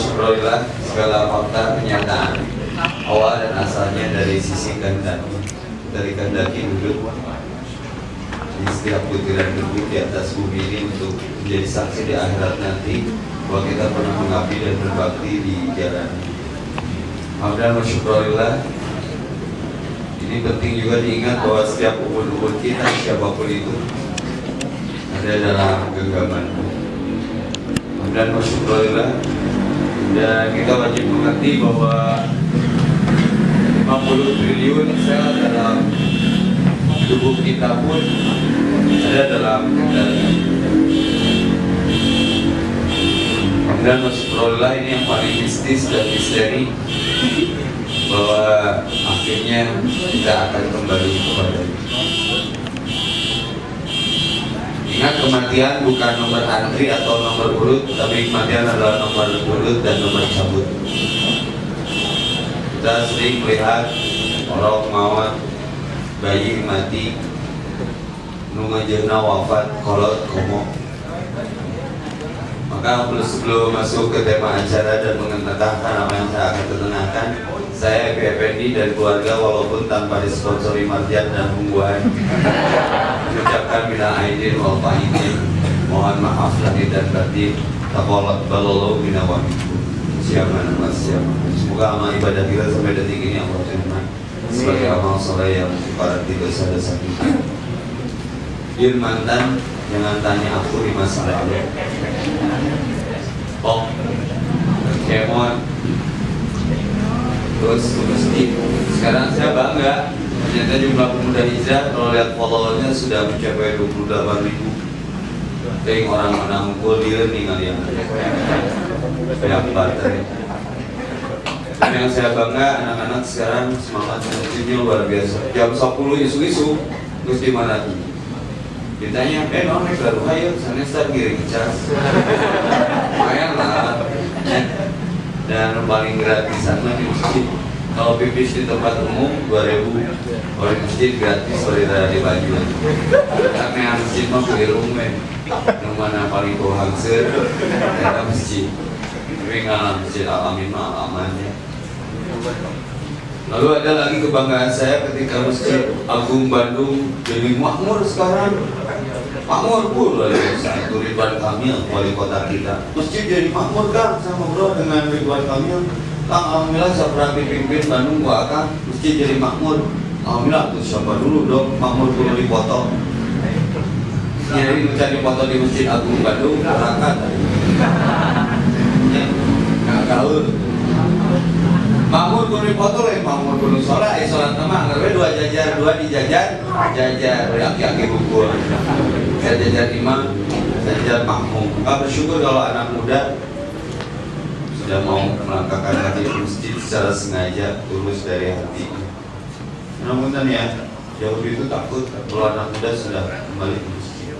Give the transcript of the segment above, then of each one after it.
syukurillah, segala fakta kenyataan awal dan asalnya dari sisi kehendaki duduk di setiap butiran debu di atas bumi ini untuk menjadi saksi di akhirat nanti bahwa kita pernah mengabdi dan berbakti di jalan. Hamdan wa syukurillah. Ini penting juga diingat bahwa setiap ubun-ubun kita, siapapun itu, ada dalam genggaman. Dan masyaallah, dan kita wajib mengerti bahwa 50 triliun sel dalam tubuh kita pun ada dalam kendali. Dan masyaallah, ini yang paling mistis dan misteri, bahwa akhirnya kita akan kembali kepadanya. Ingat, kematian bukan nomor antri atau nomor urut, tapi kematian adalah nomor urut dan nomor cabut. Kita sering melihat orang maut, bayi mati, nungajena wafat, kolot, komo. Maka sebelum masuk ke tema acara dan mengetengahkan apa yang saya akan ketengahkan, saya Epi Effendi dan keluarga walaupun tanpa disponsori Marjan dan Hungguan mengucapkan minal aidin wal faizin, mohon maaf lahir dan batin, taqabbal ballallahu minna wa minkum. Siapa nama siapa. Semoga amal ibadah kita sampai detik ini Allah terima sebagai amal soleh yang para dosa-dosa kita. Biar mantan jangan tanya aku di masa lalu. Oh, kemon. Terus mesti sekarang saya bangga, ternyata jumlah pemuda hijrah kalau lihat followernya sudah mencapai 28.000. Kayak orang mana ngumpul dia nih kalian. Kayak baterai. Dan yang saya bangga, anak-anak sekarang semangat masjidnya luar biasa. Jam 10 isu-isu, terus di mana tuh? Ditanya, nonek baru ayo, sana start giring cas. Lumayan lah. Dan paling gratisan mah di masjid. Kalau pipis di tempat umum 2.000, kalau di masjid gratis dari baju. Karena masjid mah keliru men. Yang mana paling bau hangsir, ternyata masjid. Tapi nggak masjid alamin mah aman ya. Lalu ada lagi kebanggaan saya ketika Masjid Agung Bandung jadi makmur sekarang. Makmur pula satu Ridwan Kamil wali kota kita. Masjid jadi makmur kan sama bro dengan Ridwan Kamil. Kang alhamdulillah saya pernah pimpin Bandung gua akan masjid jadi makmur. Alhamdulillah tuh siapa dulu dong makmur perlu dipoto. Jadi mencari foto di Masjid Agung Bandung berangkat. Ya, nggak tahu. Makmur kudu dipoto lain makmur kudu sholat, sholat nama ngerwe dua jajar, dua dijajar, jajar aki-aki buku. Saya jajar imam, saya jajar makmum. Maka bersyukur kalau anak muda sudah mau melangkahkan kaki di masjid secara sengaja, tulus dari hati. Namun ya, jauh itu takut kalau anak muda sudah kembali ke masjid.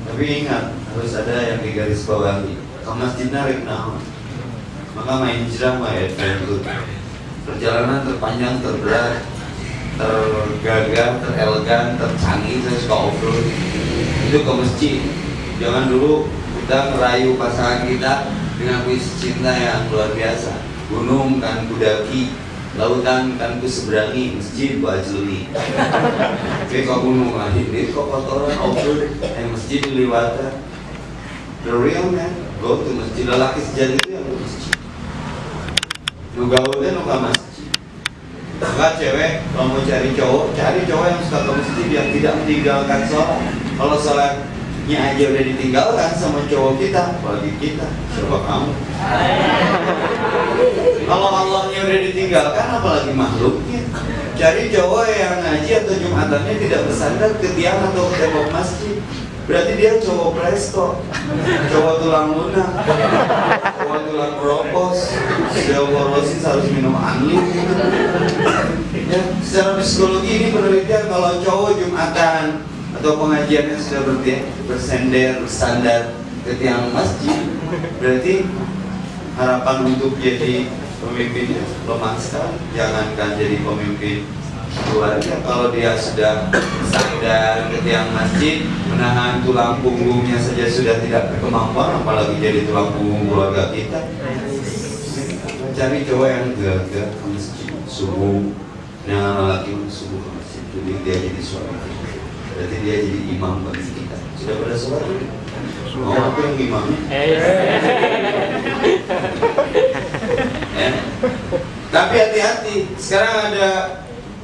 Tapi ingat, harus ada yang digarisbawahi. Ke masjid narik naon. Maka main hijrah mah ya ikut. Perjalanan terpanjang, terberat, tergagah, terelegan, tercanggih, saya suka off-road. Itu ke masjid. Jangan dulu kita merayu pasangan kita dengan puisi cinta yang luar biasa. Gunung kan kudaki, lautan kan kuseberangi, masjid ku ajuli. Tapi kok gunung lagi, ini kok kotoran off-road, masjid diliwatan. The real man, go to masjid. Lelaki sejati itu yang ke masjid. Nu gaulnya nu ke masjid. Maka cewek kalau mau cari cowok yang suka ke masjid yang tidak meninggalkan sholat. Kalau sholatnya aja udah ditinggalkan sama cowok kita, apalagi kita, coba kamu. Kalau Allahnya udah ditinggalkan, apalagi makhluknya. Cari cowok yang ngaji atau jumatannya tidak bersandar ke tiang atau ke tembok masjid. Berarti dia cowok presto, cowok tulang lunak, cowok tulang keropos. Osteoporosis harus minum anli. Ya, secara psikologi ini penelitian kalau cowok jumatan atau pengajiannya sudah bersandar ke tiang masjid, berarti harapan untuk jadi pemimpinnya lemah sekali. Jangankan jadi pemimpin keluarga, kalau dia sudah bersandar ke tiang masjid, menahan tulang punggungnya saja sudah tidak berkemampuan, apalagi jadi tulang punggung keluarga kita. cari cowok yang gagah ke masjid subuh, yang laki subuh ke masjid, jadi dia jadi suami, berarti dia jadi imam bagi kita. Sudah pada sholat? Mau aku yang imamnya? Tapi hati-hati, sekarang ada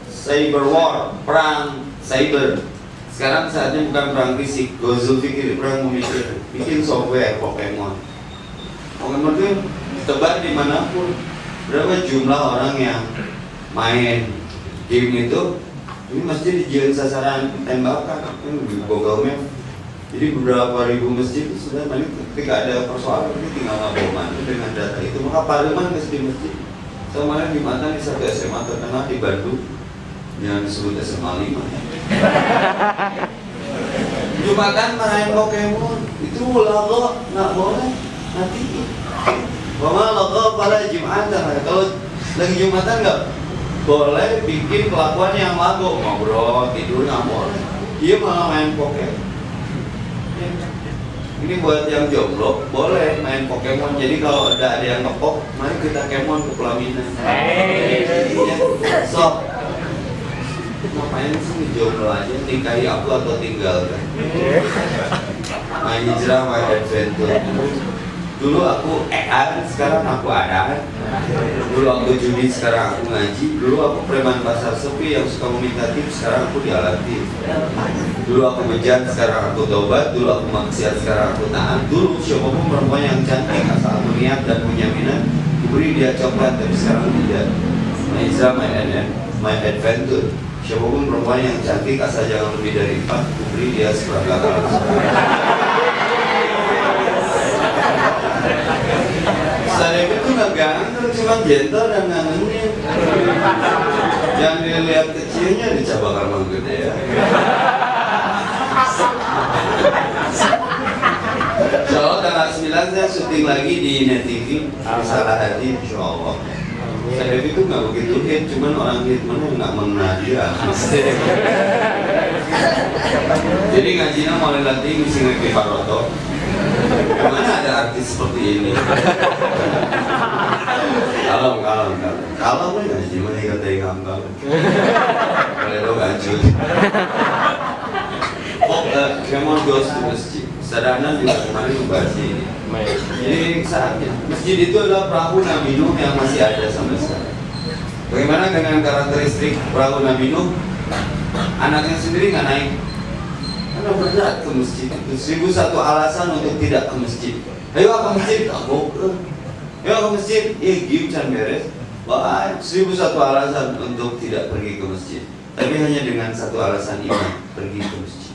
cyber war, perang cyber. Sekarang saatnya bukan perang fisik, Gozul pikir perang memikir, bikin software Pokemon. Pokemon itu tebar dimanapun. Berapa jumlah orang yang main game itu? Ini mesti dijadiin sasaran tembakan, di Google Map. Jadi beberapa ribu masjid itu sudah main. Ketika ada persoalan, itu tinggal ngaboman dengan data itu. Maka parlemen di masjid. Kemarin di Mantan di satu SMA terkenal di Bandung yang disebut SMA 5. Jumatan main Pokemon itu lago nggak boleh nanti. Bahwa lago pada Jumatan, kalau lagi Jumatan nggak boleh bikin kelakuan yang lago, ngobrol tidur nggak boleh. Dia malah main Pokemon. Ini buat yang jomblo boleh main Pokemon. Jadi kalau ada yang ngepok, mari kita kemon ke pelaminan. So, ngapain sih jomblo aja, nikahi aku atau tinggalkan. Main hijrah, main adventure. Dulu aku sekarang aku ada. Dulu aku judi, sekarang aku ngaji. Dulu aku preman pasar sepi yang suka meminta tips, sekarang aku dialatih. Dulu aku bejat, sekarang aku tobat. Dulu aku maksiat, sekarang aku taat. Dulu siapapun perempuan yang cantik asal aku niat dan punya minat, diberi dia coklat, tapi sekarang tidak. Main hijrah, main adventure. Siapapun perempuan yang cantik asal jangan lebih dari 4, diberi dia seperangkat alat. Saya itu nggak ganteng, cuma gentle dan ngangenin. Jangan dilihat kecilnya, dicabakan mang gede ya. Insyaallah tanggal 9 saya syuting lagi di Net TV. Salah hati, insyaallah. Saya itu nggak begitu hit, cuman orang hit mana nggak mengenal dia. Jadi ngajinya mulai latih misi ngaji Paroto. Mana ada artis seperti ini? Kalau pun ngaji mana kata yang kalau lo ngaji. Kemon goes to masjid. Sadana juga kemarin membahas ini. Jadi saatnya masjid itu adalah perahu Nabi Nuh yang masih ada sampai sekarang. Bagaimana dengan karakteristik perahu Nabi Nuh? Anaknya sendiri nggak naik. Karena berat ke masjid itu. 1001 alasan untuk tidak ke masjid. Ayo ke masjid, aku. Ayo ke masjid, gim can beres. Wah, 1001 alasan untuk tidak pergi ke masjid. Tapi hanya dengan satu alasan iman, pergi ke masjid.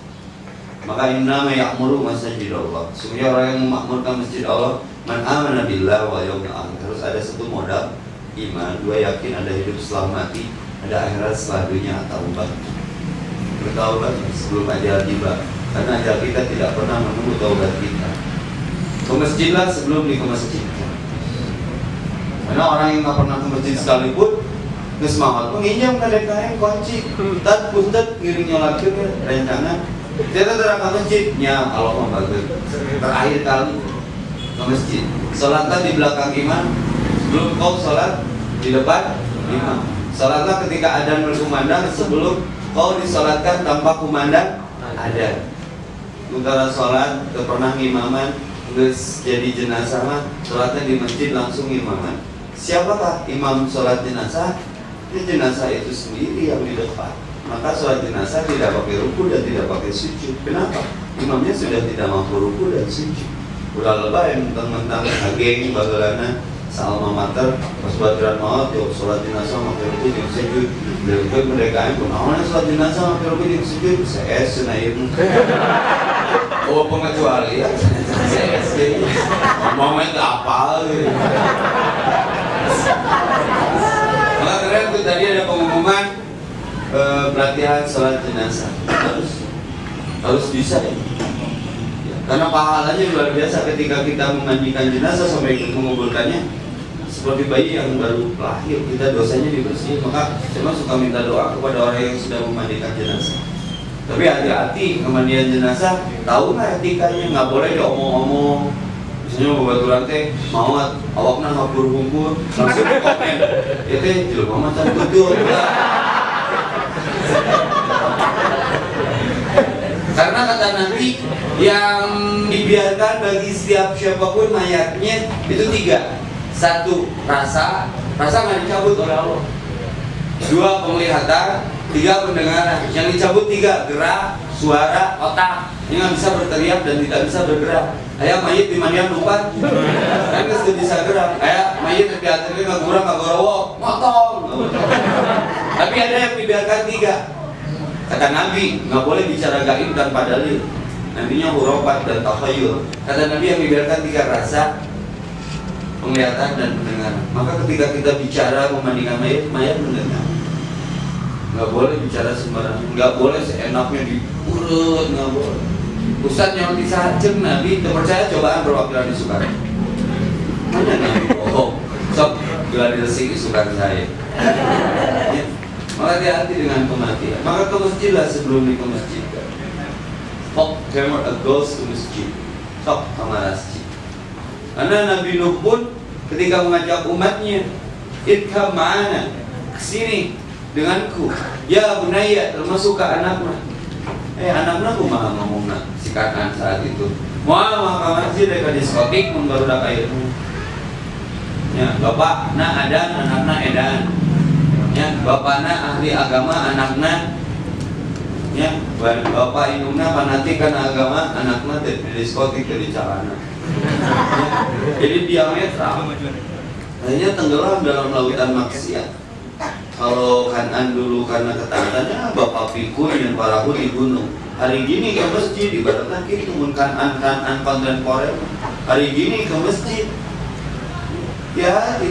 Maka innama ya'muru masajid Allah. Sebenarnya orang yang memakmurkan masjid Allah, man amana billah wal yawmil akhir. Harus ada satu modal iman, 2 yakin ada hidup setelah mati, ada akhirat setelah dunia, taubat. Bertaubat sebelum ajal tiba, karena ajal kita tidak pernah menunggu taubat kita. Ke masjidlah sebelum di ke masjid. Karena orang yang nggak pernah ke masjid sekalipun, kesemangat menginjam ke DKM kunci, tat puntet ngiring nyolak rencangan. Kita terangkan masjidnya kalau membantu terakhir kali ke masjid. Sholatlah di belakang imam, sebelum kau sholat di depan imam. Sholatlah ketika adzan berkumandang, sebelum kau disolatkan tanpa kumandang ada. Sementara sholat pernah imaman, terus jadi jenazah mah sholatnya di masjid langsung imaman. Siapakah imam sholat jenazah? Ini jenazah itu sendiri yang di depan. Maka sholat jenazah tidak pakai ruku dan tidak pakai sujud. Kenapa? Imamnya sudah tidak mampu ruku dan sujud. Udah lebay mentang-mentang ageng bagelana salma mater pas badran maut yuk sholat jenazah pakai ruku dan sujud. Berikut mereka pun awalnya sholat jenazah pakai ruku dan sujud. Saya senair. Oh pengecualian. Saya ngomongnya apa? Maka keren tuh tadi ada pengumuman pelatihan sholat jenazah harus bisa ya. Karena pahalanya luar biasa ketika kita memandikan jenazah sampai menguburkannya seperti bayi yang baru lahir, kita dosanya dibersihin. Maka saya suka minta doa kepada orang yang sudah memandikan jenazah. Tapi hati-hati kemandian jenazah, tahu nggak etikanya? Nggak boleh diomong-omong. Misalnya babaturan teh mau awakna ngabur-humpur langsung komen itu jelema macan tutur. Karena kata Nabi yang dibiarkan bagi setiap siapapun mayatnya itu 3. 1, rasa nggak dicabut oleh Allah. 2, penglihatan. 3, pendengaran. Yang dicabut 3, gerak, suara, otak. Ini nggak bisa berteriak dan tidak bisa bergerak. Ayah mayit di mandian lupa, kan nggak bisa gerak. Ayah mayit di atasnya nggak kurang nggak gorowok, motong. Tapi ada yang dibiarkan 3. Kata Nabi nggak boleh bicara gaib tanpa dalil. Nabinya hurufat dan takhayul. Kata Nabi yang dibiarkan 3, rasa, penglihatan dan pendengaran. Maka ketika kita bicara memandikan mayat mendengar. Nggak boleh bicara sembarangan, nggak boleh seenaknya diurut, nggak boleh. Ustadz yang disajeng Nabi, percaya cobaan perwakilan di Sukarno. Mana Nabi bohong, sok gelar resiki Sukarno saya. Ya. Maka hati-hati dengan kematian. Maka ke masjidlah sebelum di ke masjid. Fok hammer a ghost to masjid. Sok kamar masjid. Karena Nabi Nuh pun ketika mengajak umatnya, idham ma'ana, kesini denganku, ya bunaya, termasuk ke anaknya. Anaknya kumaha ngomongna si Kanan saat itu. Moal kamar masjid mereka diskotik mun barudak air. Ya, bapakna adan, anakna edan. Ya, bapakna ahli agama, anakna ya, bapak indungna fanatik kana agama, anakna di diskotik di calana. Ya, jadi diametral. Akhirnya tenggelam dalam lautan maksiat. Kalau Kanan dulu karena ketaatannya bapak pikun dan parahu di gunung. Hari gini ke masjid ibaratnya gitu mun Kanan kontemporer. Hari gini ke masjid. Ya,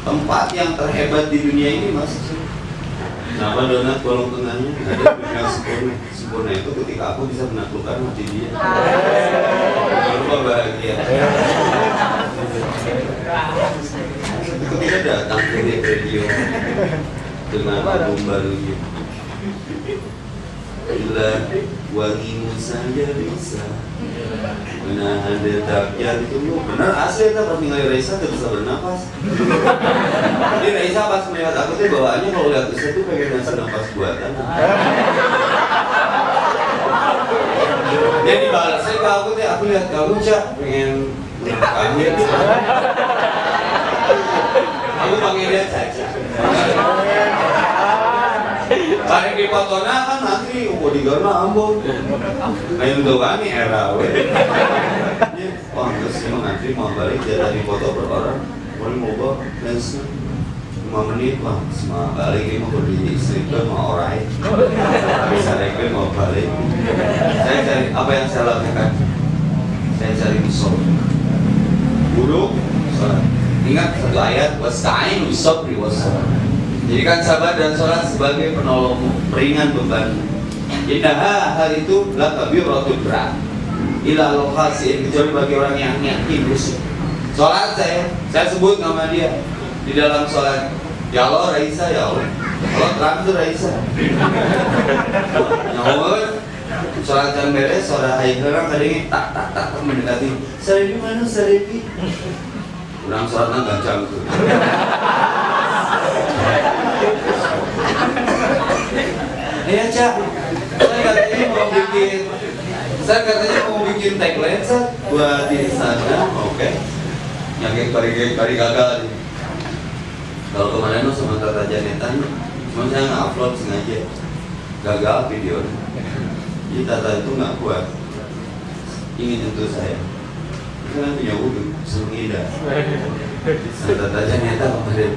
tempat yang terhebat di dunia ini masjid. Kenapa donat bolong tengahnya? Ada dunia sempurna. Sempurna itu ketika aku bisa menaklukkan hati dia. Lupa bahagia. Ketika datang ke radio dengan album barunya, bila wangimu saja bisa menahan detak jantungmu. Benar asli kan pas tinggal Raisa tidak bisa bernapas. Jadi Raisa pas melihat aku tuh bawaannya kalau lihat Raisa tuh pengen ngasih nafas buatan. Dia dibalasnya ke aku tuh, aku lihat kamu Cak pengen kamu. Aku panggil dia Caca. Karena di potona kan nanti bodyguardnya ambon. Main doang nih era we. Wah, terus emang nanti mau balik dia tadi foto per orang. Boleh mau lens 5 menit lah. Semua balik ini mau di stripper mau alright. Bisa rekrut mau balik. Saya cari apa yang saya lakukan? Saya cari musuh. Buruk. Ingat satu ayat, wasta'inu sabri wassabar. Jadikan sabar dan sholat sebagai penolongmu, peringan beban. Indah hal itu la kabiratul berat. Ila lokasi kecuali bagi orang yang yakin khusyuk. Sholat saya sebut nama dia di dalam sholat. Ya Allah Raisa, ya Allah. Allah terang itu Raisa. Nyawur. Sholat yang beres, sholat air orang kadang tak mendekati. Sarebi mana Sarebi? Kurang sholatnya gancang tuh. Ya Cak, saya katanya mau bikin tagline buat di Instagram, oke? Yang kali gagal nih. Kalau kemarin lo sama Tata Janeta, cuma saya nggak upload sengaja, gagal video. Jadi Tata itu nggak kuat, ingin tentu saya. Kan punya wudhu, sengida. Nah, Tata Janeta kemarin,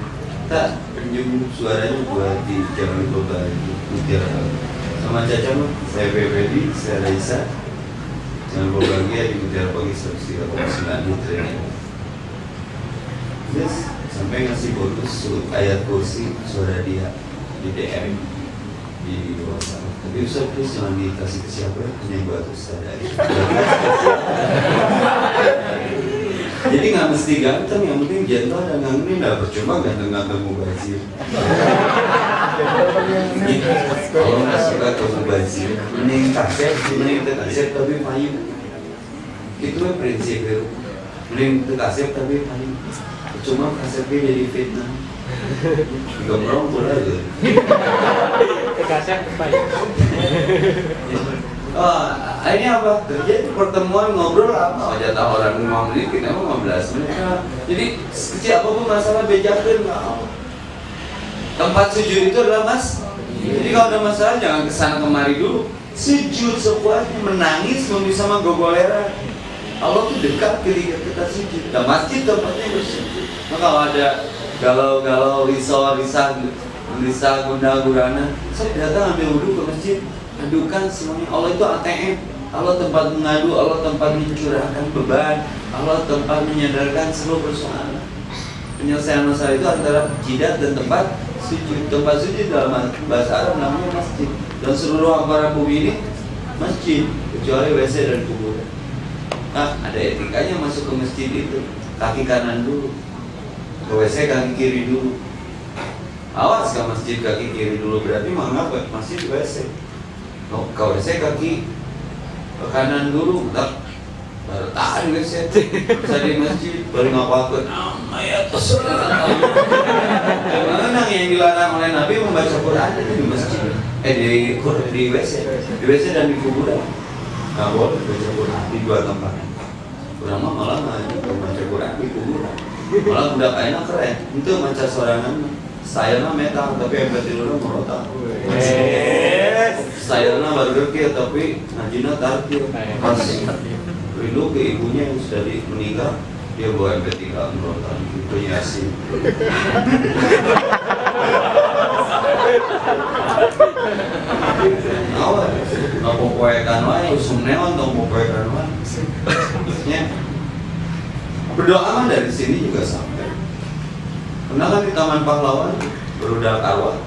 tak penjung suaranya buat di Jalan Global Mutiara. Sama Caca mah, saya Febri, saya Raisa. Jangan berbahagia di Mutiara Pagi 103,9 Nutrenya. Yes, sampai ngasih bonus ayat kursi suara dia di DM di WhatsApp. Tapi Ustaz please jangan dikasih ke siapa, hanya buat Ustaz aja. Jadi nggak mesti ganteng, yang penting gentle dan ngangenin. Nggak percuma ganteng-ganteng mubazir. Kalau nggak suka ke mubazir, mending kasep tapi payu. Itu prinsip itu. Mending itu kasep tapi paling cuma kasepnya jadi fitnah. Gembrong pula gitu. Kasep baik. Oh, ini apa? Terjadi pertemuan ngobrol apa? Jatah orang 5 menit, kita 15 menit. Jadi kecil apapun masalah bejakan nggak. Tempat sujud itu adalah mas. Jadi kalau ada masalah jangan kesana kemari dulu. Sujud sepuasnya, menangis bisa sama gogoleran. Allah tuh dekat ketika kita sujud. Dan masjid tempatnya bersujud. Nah, kalau ada galau-galau, risah, guna-gurana, saya datang ambil wudhu ke masjid, adukan semuanya. Allah itu ATM, Allah tempat mengadu, Allah tempat mencurahkan beban, Allah tempat menyadarkan seluruh persoalan. Penyelesaian masalah itu antara jidat dan tempat sujud. Tempat sujud dalam bahasa Arab namanya masjid. Dan seluruh hamparan bumi ini masjid, kecuali WC dan kuburan. Nah, ada etikanya masuk ke masjid itu. Kaki kanan dulu, ke WC kaki kiri dulu. Awas ke masjid kaki kiri dulu, berarti mengapa masjid WC. Oh, ke WC kaki ke kanan dulu, tak baru tahan WC. Saya di masjid baru ngapain? Ya terserah. Mana yang dilarang oleh Nabi membaca Quran itu di masjid, di WC dan di kuburan. Nggak boleh baca Quran di dua tempat. Ulama malah nggak baca Quran di kuburan. Malah udah kayaknya keren. Itu macam sorangan. Saya mah metal tapi hebat dulu merota. Saya mah baru dekil tapi najina tarkil. Masih rindu ke ibunya yang sudah meninggal. Dia bawa MP3 merota. Itu Yasin. Awal, nopo poekan wae, usum neon nopo poekan wae. Berdoa mah dari sini juga sampai. Pernah kan di Taman Pahlawan berudak arwah.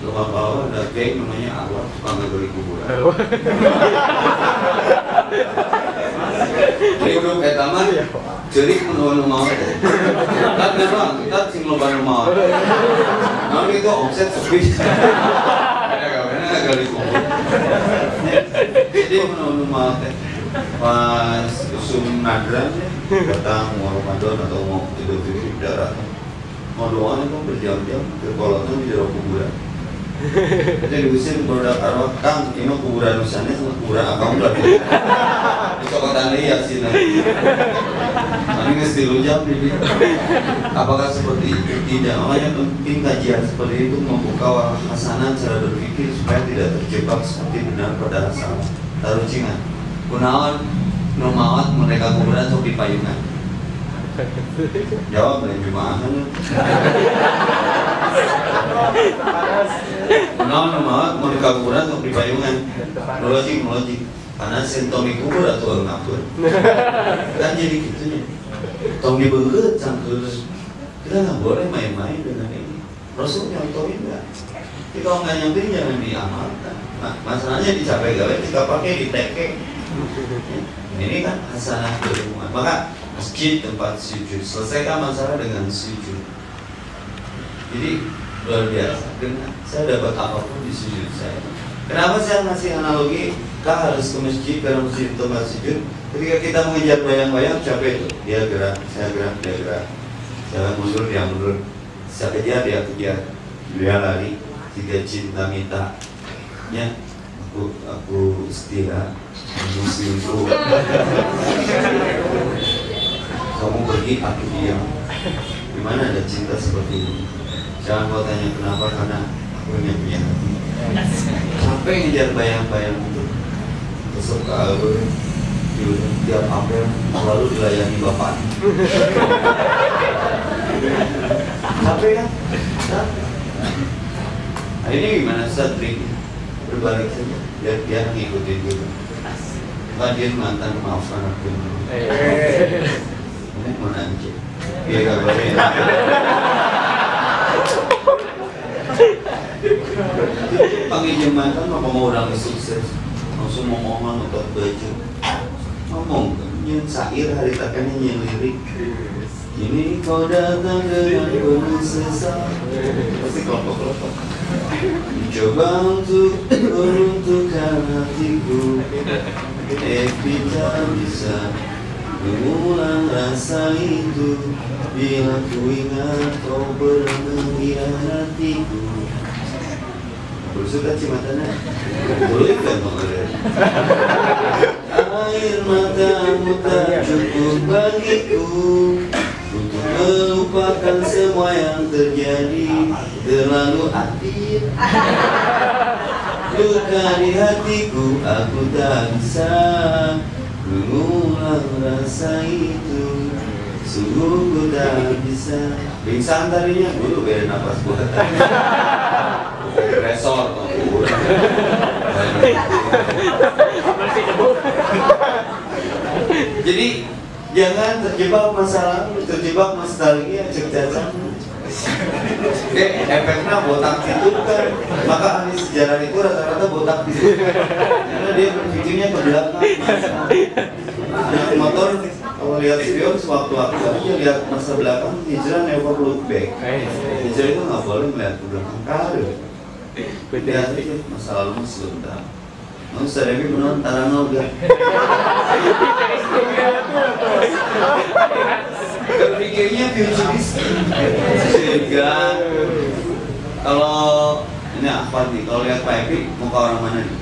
Taman Pahlawan ada geng namanya arwah, suka ngegeli kuburan. Di grup taman, jadi menurut mau. Kan memang kita sing loba mau. Nah itu omset sepi. Gali kubur. Jadi menurut mau pas usum nadran datang mau Ramadan atau mau Idul Fitri darah mau doa itu berjam-jam ke kolotnya di dalam kuburan. Jadi diusir produk arwah kang ini kuburan usahanya sama kuburan akang udah di cokotan ini ya sini. Ini mesti lujam di apakah seperti itu? Tidak. Makanya penting kajian seperti itu membuka hasanah cara berpikir supaya tidak terjebak seperti benar pada asal. Taruh cingan kunaon nomawat mereka kuburan atau di payungan. Jawab dari jumaahan. Kunaon nomawat mereka kuburan atau di payungan. Logik karena sintomi kubur atau ngapur. Kan jadi gitunya. Tong dibengket cangkel. Kita nggak boleh main-main dengan ini. Rasul nyontohin nggak? Jadi kalau nggak nyontohin jangan diamalkan. Nah, masalahnya dicapai gawe kita pakai di tekek. Ini kan hasanah berhubungan. Maka masjid tempat sujud. Selesaikan masalah dengan sujud. Jadi luar biasa. Saya dapat apapun di sujud saya. Kenapa saya ngasih analogi? Kak harus ke masjid karena masjid tempat sujud. Ketika kita mengejar bayang-bayang capek itu. Dia gerak, saya gerak, dia gerak. Saya mundur, dia mundur. Saya kejar, dia kejar. Dia lari. Jika cinta minta, ya aku setia. Muslimku. Kamu pergi, aku diam. Gimana ada cinta seperti ini? Jangan kau tanya kenapa, karena aku ingin punya hati. Sampai ngejar bayang-bayang itu. Besok ke Albert, tiap apel selalu dilayani bapak. Sampai kan? Nah, ini gimana trik? Berbalik saja, biar dia ngikutin gitu. Hadir mantan maafkan aku. Ini mau nanti. Iya gak boleh. Panggil jembatan mau orang sukses, langsung memohon untuk baju. Ngomong, nyen syair hari takannya nyen lirik. Ini kau datang dengan penuh sesal. Pasti kelompok-kelompok. Coba untuk meruntuhkan hatiku. Kita bisa mengulang rasa itu bila ku ingat kau pernah mengkhianatiku. Bersuka cimatana, boleh kan mengalir? Air matamu tak cukup bagiku untuk melupakan semua yang terjadi. Terlalu adil luka di hatiku, aku tak bisa mengulang rasa itu. Sungguh ku tak bisa. Pingsan tadinya, dulu beri nafas buat resor jadi jangan terjebak masalah, terjebak nostalgia, cerita. Efeknya botak itu kan, maka ahli sejarah itu rata-rata botak itu, karena dia berpikirnya ke belakang. Anak motor kalau lihat spion sewaktu-waktu dia lihat masa belakang, hijrah never look back. Hijrah itu nggak boleh melihat ke belakang kali. Lihat aja masa lalu masih sebentar. Mau Dewi menonton Tarano gak? Berpikirnya futuristik. Sehingga kalau ini apa nih? Kalau lihat Pak Epi, muka orang mana nih?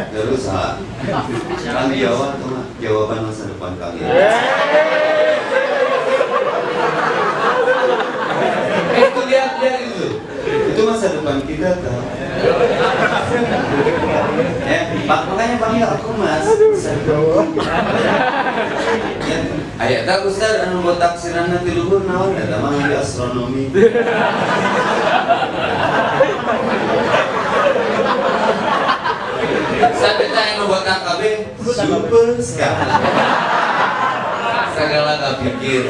Terus salah. Kan Jawa tuh mah jawaban masa depan kalian. Itu lihat itu. Itu masa depan kita kan. Makanya panggil aku Mas. Ayat tak Ustaz anu buat taksiran nanti luhur naon eta mah di astronomi. Sampai tanya buat KB super sekali. Segala gak pikir.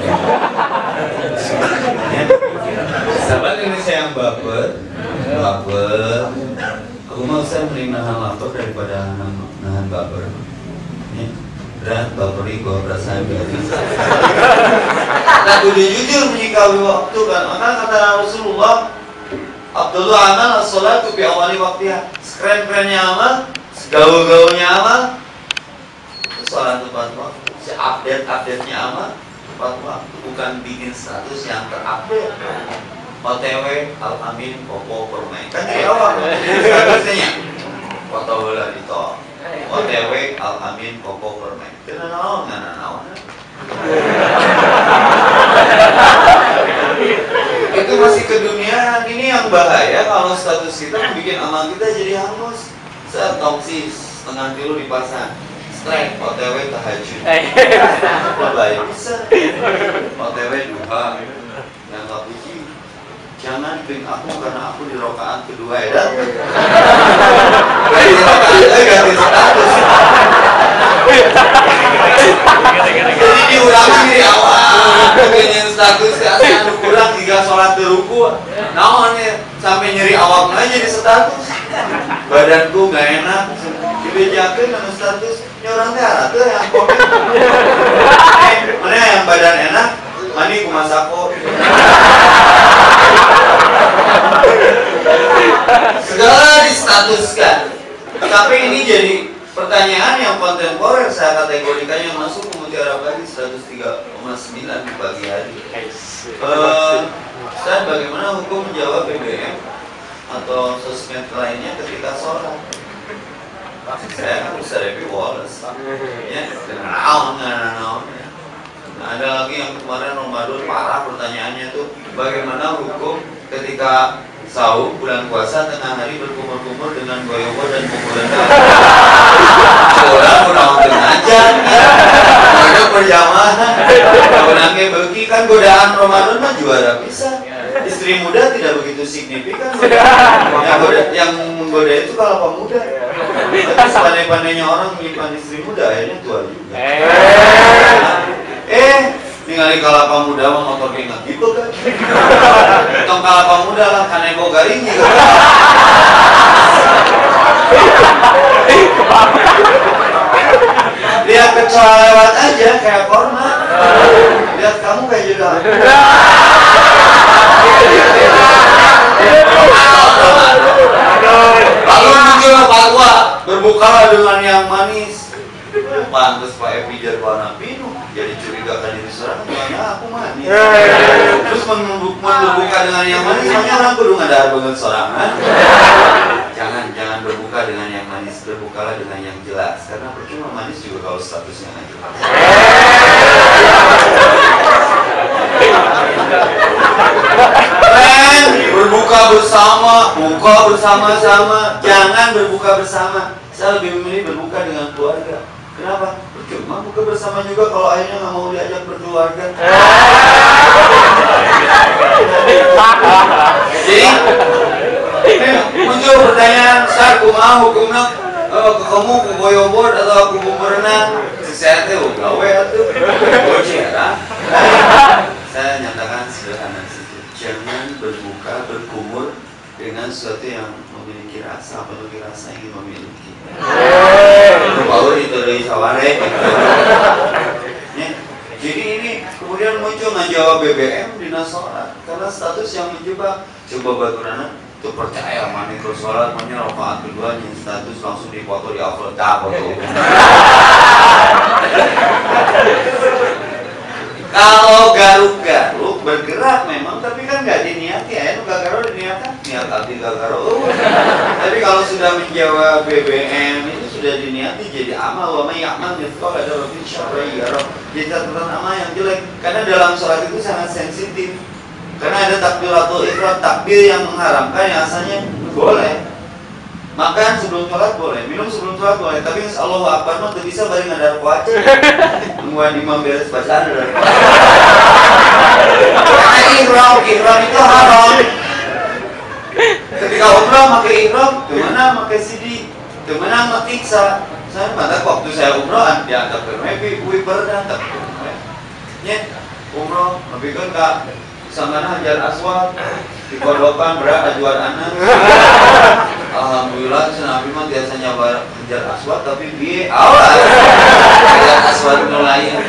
Sahabat Indonesia yang baper. Aku mau saya mending nahan lapar daripada nahan baper. Ya, berat baperi gua perasaan biasa. Nah, udah jujur menyikapi waktu kan. Maka kata Rasulullah, Abdullah amal as-salatu fi awali waktiha. Sekeren-kerennya amal, segaul-gaulnya amal, sholat tepat waktu. Update-nya amal tepat waktu, bukan bikin status yang terupdate. OTW Al-Amin Popo Permain kan dari awal statusnya foto bola di tol OTW Al-Amin Popo Permain kena naon itu masih ke dunia ini yang bahaya kalau status kita bikin amal kita jadi hangus. Saat toksis setengah tilu dipasang strike OTW tahajud baik bisa OTW duha yang gak puji. Jangan ping aku karena aku di rokaat kedua ya dan ganti status. Jadi diulangi dari awal bikin status ke asal kurang 3 sholat teruku. Naon ya sampai nyeri awaknya jadi status. Badanku gak enak dibejakeun dengan status nyorang teh arah yang komen. Mana yang badan enak mani kumasako. Segala distatuskan. Tapi ini jadi pertanyaan yang kontemporer, saya kategorikannya yang masuk ke Mutiara Pagi 103,9 di pagi hari. Ustaz, bagaimana hukum menjawab BBM atau sosmed lainnya ketika sholat? Saya kan Ustaz Dewi Wallace ya, dengan naon. Nah, ada lagi yang kemarin Ramadan parah pertanyaannya tuh, bagaimana hukum ketika sahur bulan puasa tengah hari berkumur-kumur dengan goyowo dan pukulan darah. Orang nonton aja, ada berjamaah. Orangnya bagi kan godaan Ramadan mah juara bisa. Istri muda tidak begitu signifikan. Yang menggoda itu kalau pemuda. Tapi sepandai-pandainya orang menyimpan istri muda akhirnya tua juga. Ningali kalapa muda mah motor kayak nggak gitu kan? Tong kalapa muda lah kanebo garing gitu. Lihat kecoa lewat aja kayak korma. Lihat kamu kayak juga. Lalu muncul fatwa berbuka dengan yang manis. pantas Pak Evi jadi warna pinu, jadi curiga kan diri seorang, mana aku manis. Terus membuka dengan yang manis, soalnya orang kudu ngadar banget sorangan. Jangan berbuka dengan yang manis, berbukalah dengan yang jelas. Karena percuma manis juga kalau statusnya nggak jelas. Berbuka bersama, buka bersama-sama, jangan berbuka bersama. Saya lebih memilih berbuka dengan keluarga. Kenapa? Percuma buka bersama juga kalau akhirnya nggak mau diajak berkeluarga. Jadi muncul pertanyaan, Ustaz, kumaha hukumna kamu kuboyobor atau aku berenang? Saya teh gawe atuh. Saya nyatakan sederhana saja. Jangan berbuka, berkumur dengan sesuatu yang memiliki rasa, apalagi rasa yang memiliki. Power itu dari saware. Jadi ini kemudian muncul ngejawab BBM di sholat karena status yang menjebak. Coba baturana itu percaya mani ke sholat, makanya rakaat keduanya status langsung dipoto di upload foto. Kalau garuk-garuk bergerak memang, tapi kan nggak diniati ya, gagaro diniatkan, niat hati gagaro. Tapi kalau sudah menjawab BBM itu sudah diniati jadi amal, wa may ya'mal mithqala dzarratin syarran yarah. Jadi catatan amal yang jelek, karena dalam sholat itu sangat sensitif. Karena ada takbiratul ihram, takbir yang mengharamkan yang asalnya boleh. Makan sebelum sholat boleh, minum sebelum sholat boleh, tapi Allahu Akbar mah tidak bisa bari ngadar kuaci. Nungguan imam beres bacaan dari kuaci. Karena ihram itu haram. Ketika umrah pakai ihram, kemana pakai sidi, kemana pakai iksa. Saya pada waktu saya umrah diantar ke Mebi, Wiper dan tak. Ya, umrah, lebih kan kak. Sangana Hajar Aswad di Kodokan berat ajuan anak. Alhamdulillah Nabi mah biasanya Hajar Aswad tapi biye awal Hajar Aswad mulai.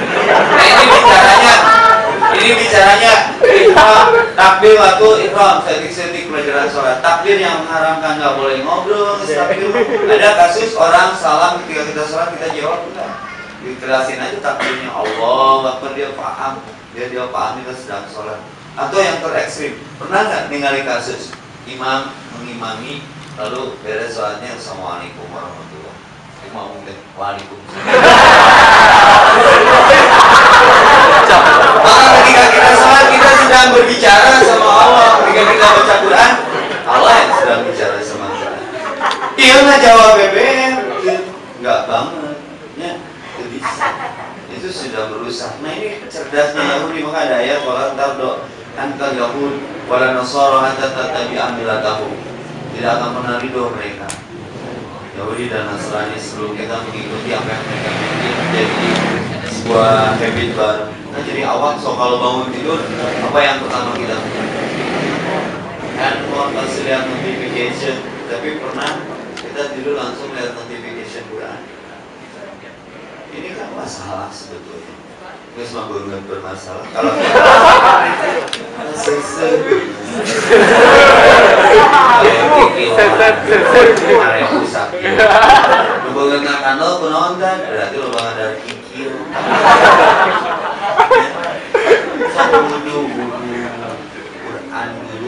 Ini bicaranya ihram, takbir waktu ihram, setik-setik pelajaran sholat. Takbir yang mengharamkan nggak boleh ngobrol, takbir. Ada kasus orang salam ketika kita sholat kita jawab enggak. Dikerasin aja takbirnya Allah, Akbar dia paham, dia paham kita sedang sholat. Atau yang terekstrim, pernah nggak ningali kasus imam mengimami lalu beres sholatnya Assalamualaikum warahmatullahi wabarakatuh. Imam mungkin waalaikumsalam. Maka ketika kita sholat kita sedang berbicara sama Allah. Ketika kita baca Quran, Allah yang sedang bicara sama kita. Dia nggak jawab BBM, nggak banget, ya itu bisa. Itu sudah merusak. Nah ini cerdasnya Yahudi, maka ada ayat wala tardo antal Yahud wala Nasara hatta tattabi'a millatahum. Tidak akan pernah ridho mereka Yahudi dan Nasrani sebelum kita mengikuti apa yang mereka bikin menjadi sebuah habit baru. Nah, jadi awal so kalau bangun tidur apa yang pertama kita handphone pasti lihat notification, tapi pernah kita tidur langsung lihat notification Quran. Ini kan masalah sebetulnya. Terus mah bermasalah. Kalau area pusat. Hubungan kanal penonton berarti lo banget dari kikir.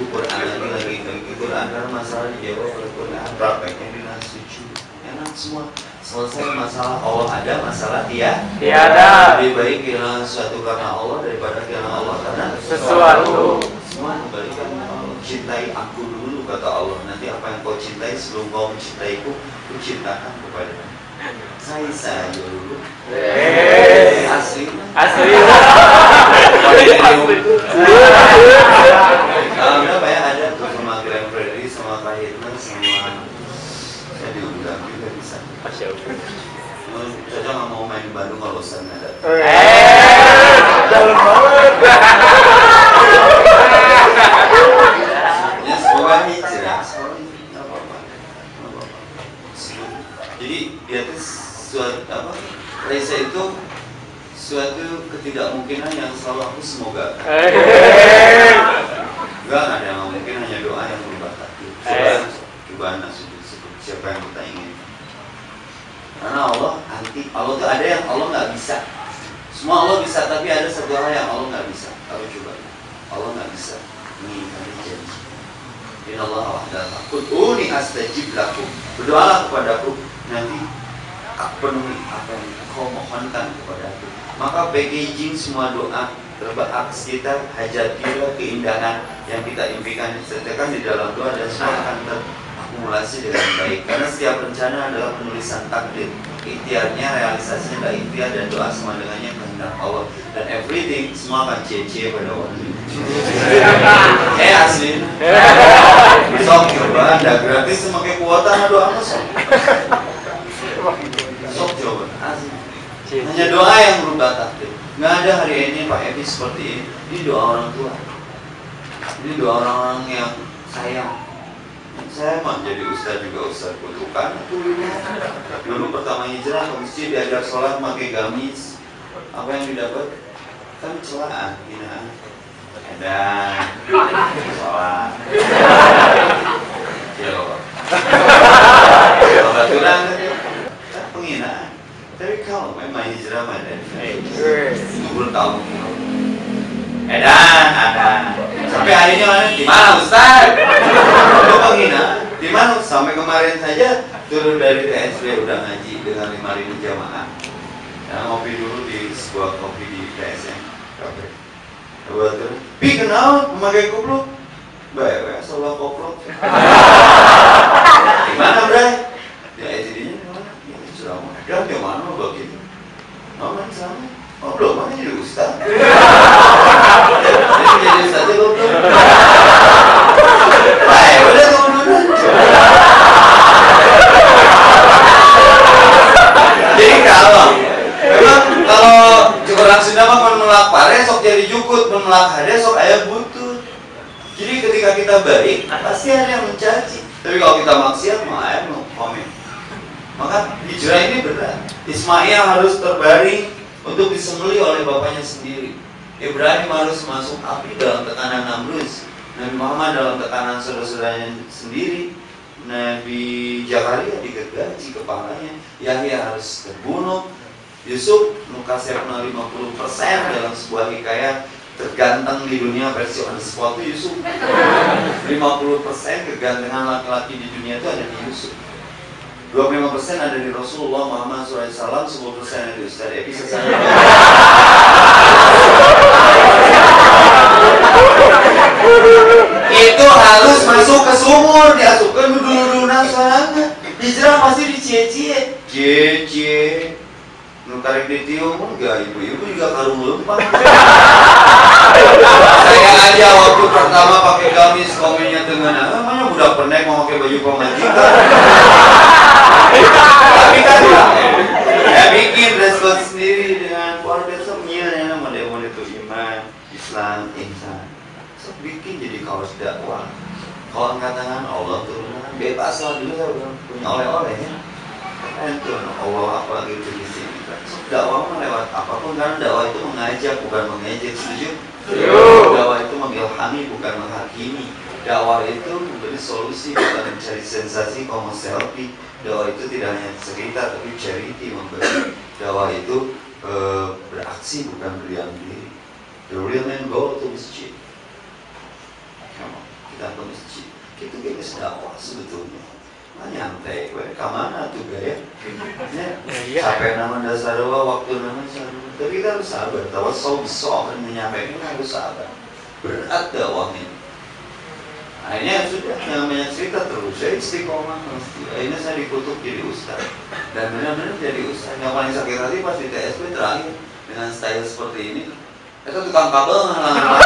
Quran lagi Quran karena masalah dijawab oleh Quran. Prakteknya dengan suci. Enak semua. Selesai masalah Allah ada, masalah tiada. Lebih baik kehilangan sesuatu karena Allah daripada kehilangan Allah karena sesuatu. Semua kembalikan Allah. Cintai aku dulu kata Allah. Nanti apa yang kau cintai sebelum kau mencintaiku, ku cintakan kepada saya dulu. Asli. Berapa ya ada tuh sama Grand Freddy, sama Kak Hitler, sama saya diundang juga bisa. Masya Allah. Caca nggak mau main di Bandung kalau Ustaz ada. Dalam banget. Ya semoga hijrah. Nggak apa-apa. Jadi dia itu suatu apa? Reza itu suatu ketidakmungkinan yang selalu aku semoga. Enggak ada yang mungkin, hanya doa yang merubah hati. Coba nasi siapa yang kita ingin. Karena Allah penting. Allah tuh ada yang Allah nggak bisa. Semua Allah bisa, tapi ada satu hal yang Allah nggak bisa. Tahu coba, Allah nggak bisa mengingkari janji. Inna Allah wahdahu ud'uni astajib lakum. Berdoalah kepadaku, nanti penuhi apa yang kau mohonkan kepadaku. Maka packaging semua doa aks kita, hajat kita, keindahan yang kita impikan disertakan di dalam doa, dan semua akan terakumulasi dengan baik. Karena setiap rencana adalah penulisan takdir. Ikhtiarnya, realisasinya adalah ikhtiar, dan doa semua dengannya kehendak Allah. Dan everything semua akan cie-cie pada waktu itu. Asli. Sok coba, ada gratis semakin kuota doa masuk. Sok coba, asli. Hanya doa yang berubah takdir. Nggak ada hari ini Pak Evi seperti ini. Ini doa orang tua. Ini doa orang-orang yang sayang. Saya mau jadi ustaz juga, ustaz kutukan. Dulu pertama hijrah ke masjid diajar sholat pakai gamis. Apa yang didapat? Kan celaan, hinaan. Dan sholat. Ya Allah. Kebetulan kan penghinaan. Tapi kalau memang hijrah mana? 10 tahun. Ada. Sampai hari ini mana? Di mana Ustaz? Itu penghinaan. Di mana? Sampai kemarin saja turun dari TSB udah ngaji dengan 5.000 jamaah. Ya, ngopi dulu di sebuah kopi di TSM. Kafe. Pi kenal memakai kupluk? Baik, salah koplok. Gimana, Bray? Ya, jadinya gimana? Ya, ceramah. Ya, gimana begitu? Mana ceramah? Oh, belum, mana jadi ustaz? Jadi ustaz aja belum. Baik, udah kamu dulu. Jadi memang kalau orang Sunda mah melak pare sok jadi jukut, melak hade sok aya butut. Jadi ketika kita baik, pasti ada yang mencaci. Tapi kalau kita maksiat, mah aya mau komen. Maka hijrah ini berat. Ismail harus terbaring untuk disembelih oleh bapaknya sendiri. Ibrahim harus masuk api dalam tekanan Namrus. Nabi Muhammad dalam tekanan saudara-saudaranya sendiri. Nabi Zakaria digergaji kepalanya. Yahya harus terbunuh. Yusuf nukasepna 50% dalam sebuah hikayat terganteng di dunia versi on the spot itu Yusuf. 50% kegantengan laki-laki di dunia itu ada di Yusuf. 25% ada di Rasulullah Muhammad SAW, 10% ada di Ustaz Evi sesana. Itu harus masuk ke sumur, diasupkan dulu nasarannya. Hijrah pasti dicie-cie. Cie-cie. Nutarik di tiung enggak, ibu-ibu juga karung lempang. Saya aja waktu pertama pakai gamis komennya dengan namanya budak pendek mau pakai baju pemajikan. Tapi kan ya bikin respon sendiri dengan keluarga semuanya model-model itu iman, Islam, insan. So bikin jadi kaos dakwah. Kalau angkat tangan Allah turun bebas lah dulu saya punya oleh-oleh ya. Itu Allah apalagi itu di sini. Dakwah lewat apapun, karena dakwah itu mengajak bukan mengejek, setuju? Dakwah itu mengilhami bukan menghakimi. Dakwah itu memberi solusi bukan mencari sensasi como selfie. Dakwah itu tidak hanya cerita tapi charity, memberi. Dakwah itu beraksi bukan berdiam diri. The real man go to masjid. Kita ke masjid. Itu guys dakwah sebetulnya. Nyantai, kemana tuh gaya? Sampai nama dasar waktu nama saru. Tapi kita harus sabar. Tahu sok menyampaikan harus sabar. Berat dakwahnya. Akhirnya sudah namanya cerita terus. Saya istiqomah mesti. Akhirnya saya dikutuk jadi ustaz. Dan benar-benar jadi ustaz. Yang paling sakit hati pas di TSB terakhir dengan style seperti ini. Itu tukang kabel ngalang.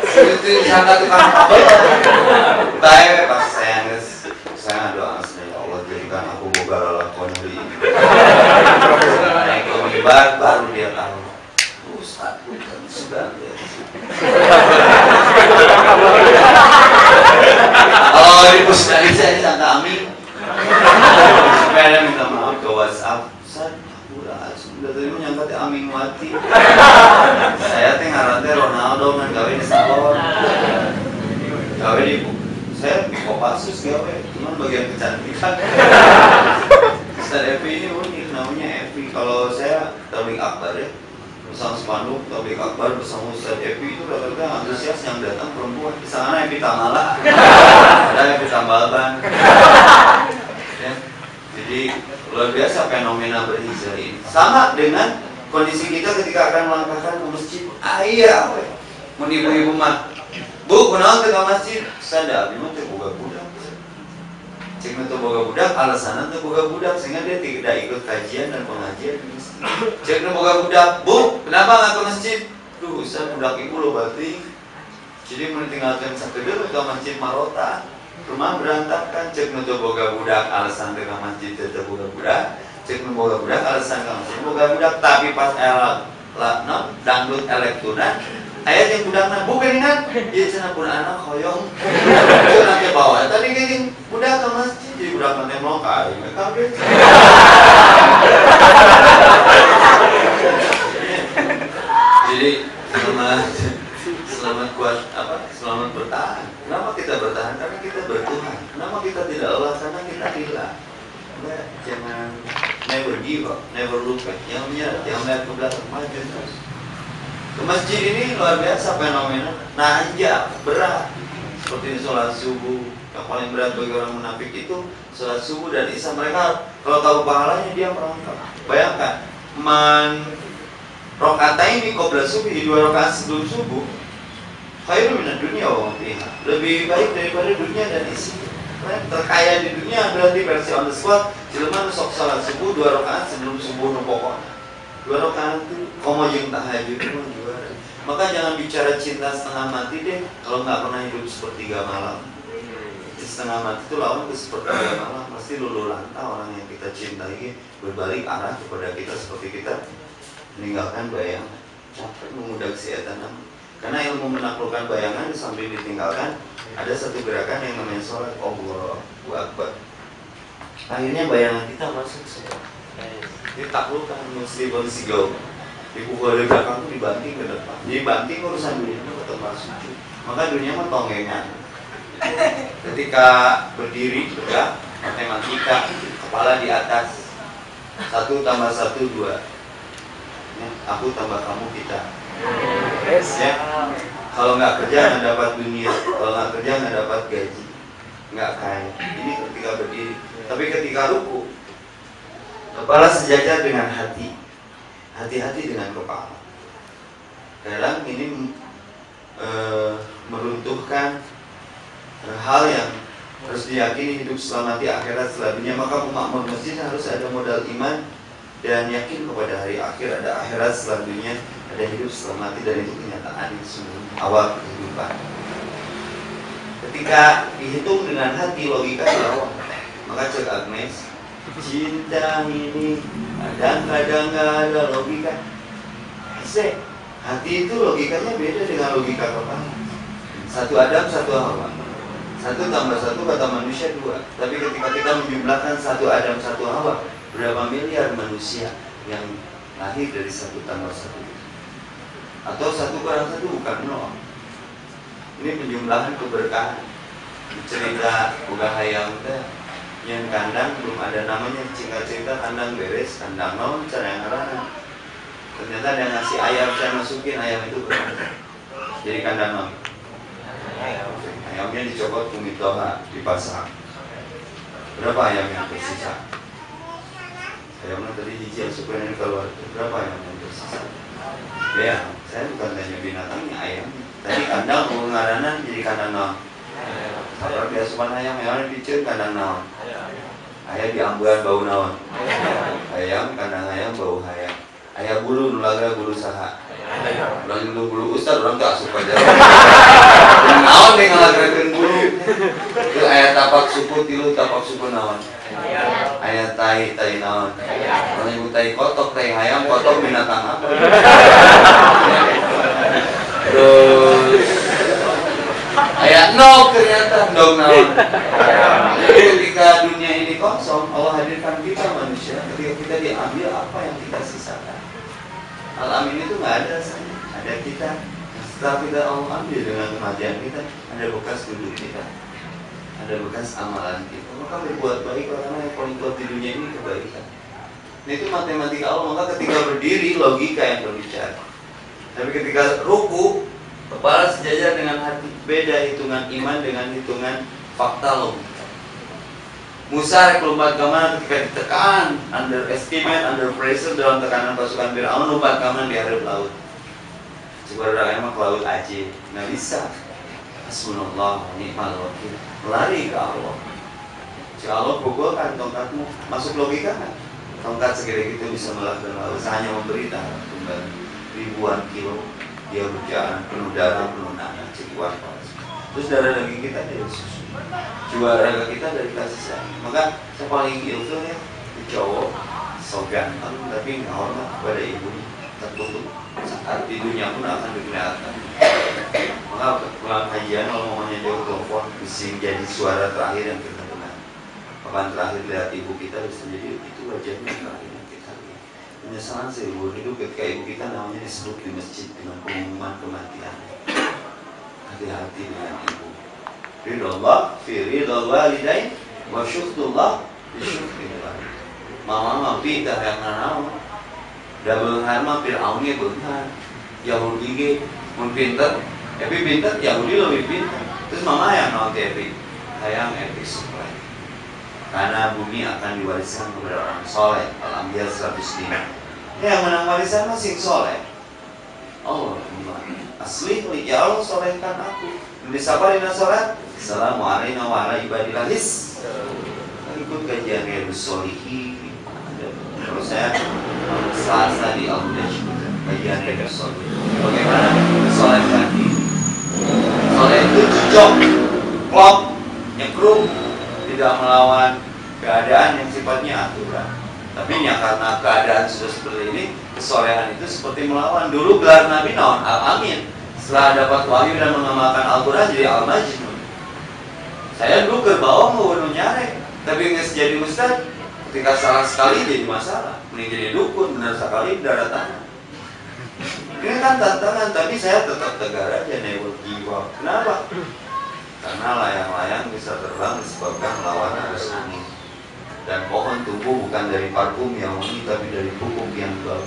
Itu sangat tukang kabel. Baik pas saya doa ya Allah jadikan aku boga lalakon hari ini. Naik ke mimbar baru dia tahu. Ustaz bukan sudah. Kalau di pusdai saya disangka amin. Supaya ada minta maaf ke WhatsApp. Ustaz sudah tadi menyangka teh amin mati. Saya teh ngaran teh Ronaldo ngan gawe di salon. Gawe di saya Kopassus gawe, cuman bagian kecantikan. Ustaz Evi ini unik, namanya Evi. Kalau saya tabligh akbar ya, bersama spanduk tabligh akbar bersama Ustaz Evi itu rata-rata antusias yang datang perempuan. Di sana Evi Tamala, ada Evi Tambalban. Ya. Jadi luar biasa fenomena berhijrah ini. Sama dengan kondisi kita ketika akan melangkahkan ke masjid. Iya, mau ibu-ibu mah, Bu, kunaon ke masjid? Sada abdi mah teu boga budak. Cek teu boga budak, alasanan teu boga budak sehingga dia tidak ikut kajian dan pengajian di masjid. Cek boga budak, Bu, kenapa nggak ke masjid? Duh, saya budak ibu lo berarti. Jadi meninggalkan sakedeul ke masjid Marota. Rumah berantakan, cek teu boga budak, alasan teu ke masjid teu boga budak. Cek boga budak, alasan ke masjid boga budak, tapi pas dangdut elektronan ayah yang budakna bukan kan? Iya cina pun anak hoyong. Cina ke bawah. Tadi kayak budak ke masjid jadi budak nanti melongkar. Kabeh. Jadi selamat kuat apa? Selamat bertahan. Kenapa kita bertahan? Karena kita bertuhan. Kenapa kita tidak lelah? Karena kita rela. Jangan never give up, never look back. Jangan menyerah, jangan lihat ke belakang, maju terus. Ke masjid ini luar biasa fenomena. Nah, aja berat. Seperti sholat subuh, yang paling berat bagi orang munafik itu sholat subuh dan isya. Mereka kalau tahu pahalanya dia merangkap. Bayangkan, rakaat ini qabla subuh, 2 rakaat sebelum subuh, khairun minad dunya wa ma fiha. Lebih baik daripada dunia dan isinya. Terkaya di dunia berarti versi on the spot. Jelema sok sholat subuh 2 rakaat sebelum subuh no pokoknya. 2 rakaat itu komo jeung tahajud itu juara. Maka jangan bicara cinta setengah mati deh kalau nggak pernah hidup sepertiga malam. Setengah mati itu lawan ke sepertiga malam. Pasti luluh lantah orang yang kita cintai berbalik arah kepada kita seperti kita meninggalkan bayangan. Capek mengudak si etanam. Karena ilmu menaklukkan bayangan sambil ditinggalkan, ada satu gerakan yang namanya sholat Allahu Akbar. Akhirnya bayangan kita masuk sholat. Ditaklukkan muslimun sigau. Dipukul dari belakang itu dibanting ke depan. Dibanting urusan dunia itu ke tempat sujud. Maka dunia mah tonggengan. Ketika berdiri tegak, matematika, kepala di atas. 1 tambah 1 2. Ya, aku tambah kamu kita. Ya. Kalau nggak kerja nggak dapat dunia, kalau nggak kerja nggak dapat gaji, nggak kaya. Ini ketika berdiri. Tapi ketika ruku, kepala sejajar dengan hati, hati-hati dengan kepala. Kadang ini meruntuhkan hal yang harus diyakini hidup selama di akhirat setelah dunia. Maka pemakmur masjid harus ada modal iman dan yakin kepada hari akhir, ada akhirat setelah dunia, ada hidup setelah mati, dan itu kenyataan di semua awal kehidupan. Ketika dihitung dengan hati, logika lawan. Maka cek Agnes, cinta ini kadang-kadang nggak ada logika. Hati itu logikanya beda dengan logika kepala. 1 Adam 1 Hawa. 1 tambah 1 kata manusia 2. Tapi ketika kita menjumlahkan 1 Adam 1 Hawa, berapa miliar manusia yang lahir dari 1 tambah 1? Atau 1 kurang 1 bukan 0. Ini penjumlahan keberkahan. Cerita buka hayam teh yang kandang belum ada namanya, singkat cerita kandang beres, kandang non cara yang ngarana. Ternyata dia ngasih ayam, saya masukin ayam itu berapa? Jadi kandang non. Ayamnya dicopot kumitoha, dipasang. Berapa ayam yang tersisa? Ayamnya tadi hijau supaya ini keluar. Berapa ayam yang tersisa? Ya, saya bukan tanya binatangnya, ayamnya. Tadi kandang mau ngaranan jadi kandang non. Kalau dia suka ayam, ayamnya dicur kandang naon. Ayam diambuan bau naon. Ayam kandang ayam bau hayam. Ayam bulu nulaga bulu saha. Ulang itu bulu ustad orang tak suka aja. Naon yang ngalagrekeun bulu. Itu ayam tapak suku tilu tapak suku naon. Ayam tai naon. Orang ibu tai kotok tai hayam kotok binatang apa? Terus ayat no ternyata dong naon. Ketika dunia ini kosong, Allah hadirkan kita manusia. Ketika kita diambil, apa yang kita sisakan? Alam ini tuh nggak ada rasanya. Ada kita. Setelah kita Allah ambil dengan kematian kita, ada bekas duduk kita. ada bekas amalan kita. Maka berbuat baik karena yang paling kuat di dunia ini kebaikan. Nah, itu matematika Allah. Maka ketika berdiri logika yang berbicara. Tapi ketika ruku kepala sejajar dengan hati. Beda hitungan iman dengan hitungan fakta logika. Musa lompat ke mana ketika ditekan, underestimate, under pressure dalam tekanan pasukan Fir'aun, lompat ke mana di hadap laut. Sebenarnya emang ke laut aja, nggak bisa. Hasbunallah wa ni'mal wakil. Lari ke Allah. Jika Allah pukulkan tongkatmu, masuk logika kan? Tongkat segede itu bisa melakukan laut, hanya memberitahu kembali ribuan kilo dia berjalan penuh darah, penuh nanah, cekuan panas. Terus darah daging kita dari susu, jiwa raga kita dari kasih sayang. Maka saya paling ilfil ya, cowok so ganteng tapi nggak hormat kepada ibunya, tertutup saat di dunia pun akan dikelihatan. Maka pulang kajian kalau mamanya dia telepon, bising jadi suara terakhir yang kita dengar. Kapan terakhir lihat ibu kita bisa jadi itu wajahnya terakhir yang kita lihat. Penyesalan seumur hidup ketika ibu kita namanya disebut di masjid dengan pengumuman kematian. Hati-hati dengan ibu. Ridullah fi ridul walidain wa syukrullah bi syukril walid. Mama pintar yang naon. Da beunghar mah Fir'aun ge beunghar. Yahudi ge mun pintar, tapi pintar Yahudi lebih pintar. Terus mama yang naon teh hayang etik supply. Karena bumi akan diwariskan kepada orang soleh. Al-Anbiya 105. Yang menang warisan masih soleh. Allah asli ya Allah solehkan aku. Di sabarina sholat. Assalamualaikum warahmatullahi wabarakatuh. Ikut kajian Riyadhus Shalihin. Terus saya Selasa di Al-Hajj kajian Riyadhus Shalihin. Bagaimana solehkan diri? Soleh itu cocok, klop, nyekruk, tidak melawan keadaan yang sifatnya aturan. Tapi ya karena keadaan sudah seperti ini, kesolehan itu seperti melawan. Dulu gelar Nabi naon Al-Amin. Setelah dapat wahyu dan mengamalkan Al-Quran jadi Al-Majnun. Saya dulu kerbau mau bunuh nyarek, tapi nggak jadi ustad. Ketika salah sekali jadi masalah. Mending jadi dukun, benar sekali darah tanah. Ini kan tantangan, tapi saya tetap tegar aja newul jiwa. Kenapa? Karena layang-layang bisa terbang disebabkan lawan arus angin. Dan pohon tumbuh bukan dari parfum yang wangi, tapi dari pupuk yang bau.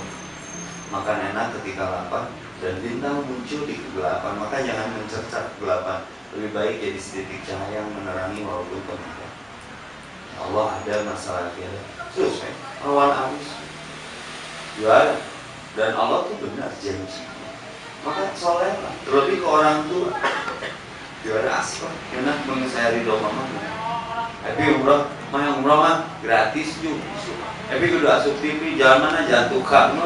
Makan enak ketika lapar, dan bintang muncul di kegelapan. Maka jangan mencerca kegelapan. Lebih baik jadi setitik cahaya yang menerangi walaupun penuh. Allah ada masalah dia. Terus, lawan arus juara. Dan Allah tuh benar janji. Maka solehlah. Terlebih ke orang tua. Juara aspal. Enak banget saya ridho mama. Tapi umroh mah gratis juga. Tapi kudu asup TV, jalan mana jatuh kamu.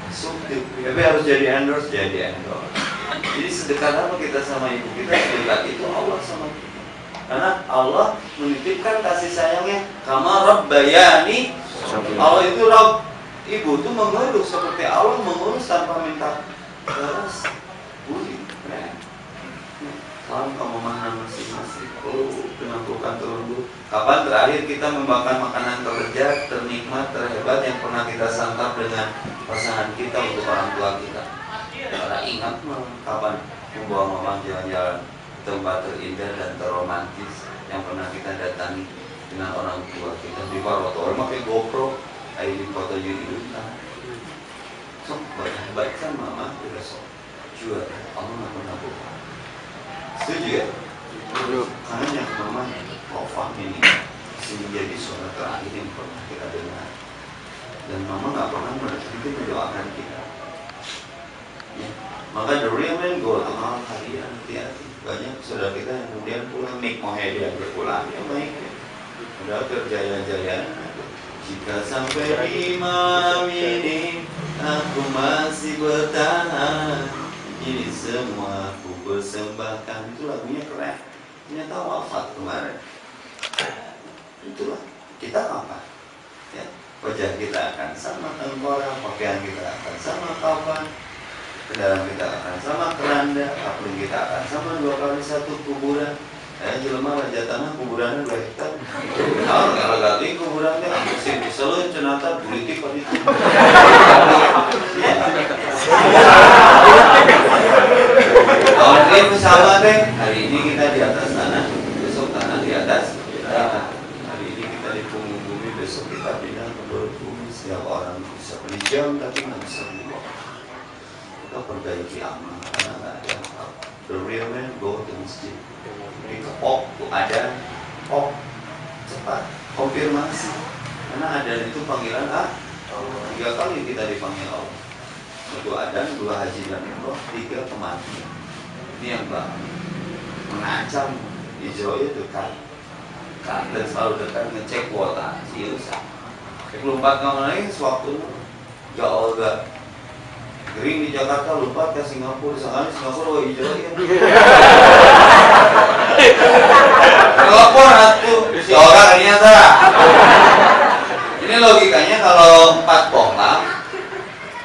Asup TV. Tapi harus jadi endorse, Jadi sedekat apa kita sama ibu kita, sedekat itu Allah sama kita. Karena Allah menitipkan kasih sayangnya. Kama Rabbayani. Allah itu Rabb. Ibu itu mengurus seperti Allah mengurus tanpa minta balas budi. Salam kamu mana masing-masing. Penampukan terlalu. Kapan terakhir kita membakar makanan terlezat, ternikmat, terhebat yang pernah kita santap dengan pasangan kita untuk orang tua kita? Karena ingat kapan membawa mama jalan-jalan tempat terindah dan terromantis yang pernah kita datangi dengan orang tua kita di Paroto. Orang pakai GoPro, di foto YouTube. So, baik kan mama udah so jual. Allah nggak pernah bohong. Setuju ya? Karena yang mama wafat ini menjadi suara terakhir yang pernah kita dengar. Dan mama nggak pernah berhenti mendoakan kita. Ya. Maka the real man go amal kalian hati-hati. Banyak saudara kita yang kemudian pulang nik mau hadiah berpulang ya baik. Udah kerjaya-jaya. Jika sampai di malam ini aku masih bertahan, ini semua aku persembahkan. Itu lagunya keren. Ternyata wafat kemarin. Itulah kita apa? Ya, wajah kita akan sama tengkorak, pakaian kita akan sama kapan, kendaraan kita akan sama keranda, apalagi kita akan sama 2 kali 1 kuburan. Jelema raja tanah kuburannya 2 hektar. Kalau ganti kuburannya musim selalu cenata politik pada itu. Tahun ini pesawat deh. Hari ini kita di atas tanah, besok bisa beli jam tapi nggak bisa beli uang. Kita perbaiki amal karena nggak ada the real man go to masjid. Jadi ke pop tuh ada pop cepat konfirmasi karena ada itu panggilan 3 kali kita dipanggil Allah. 1 adan, 2 haji dan umroh, 3 kematian. Ini yang mengancam Israel dekat dan selalu dekat ngecek kuota Yerusalem. 24 kamu lagi sewaktu ya Allah kering di Jakarta lompat ke Singapura, sekali Singapura wah hijau ya. Telepon atuh si orang ternyata. Ini logikanya kalau 4 kontak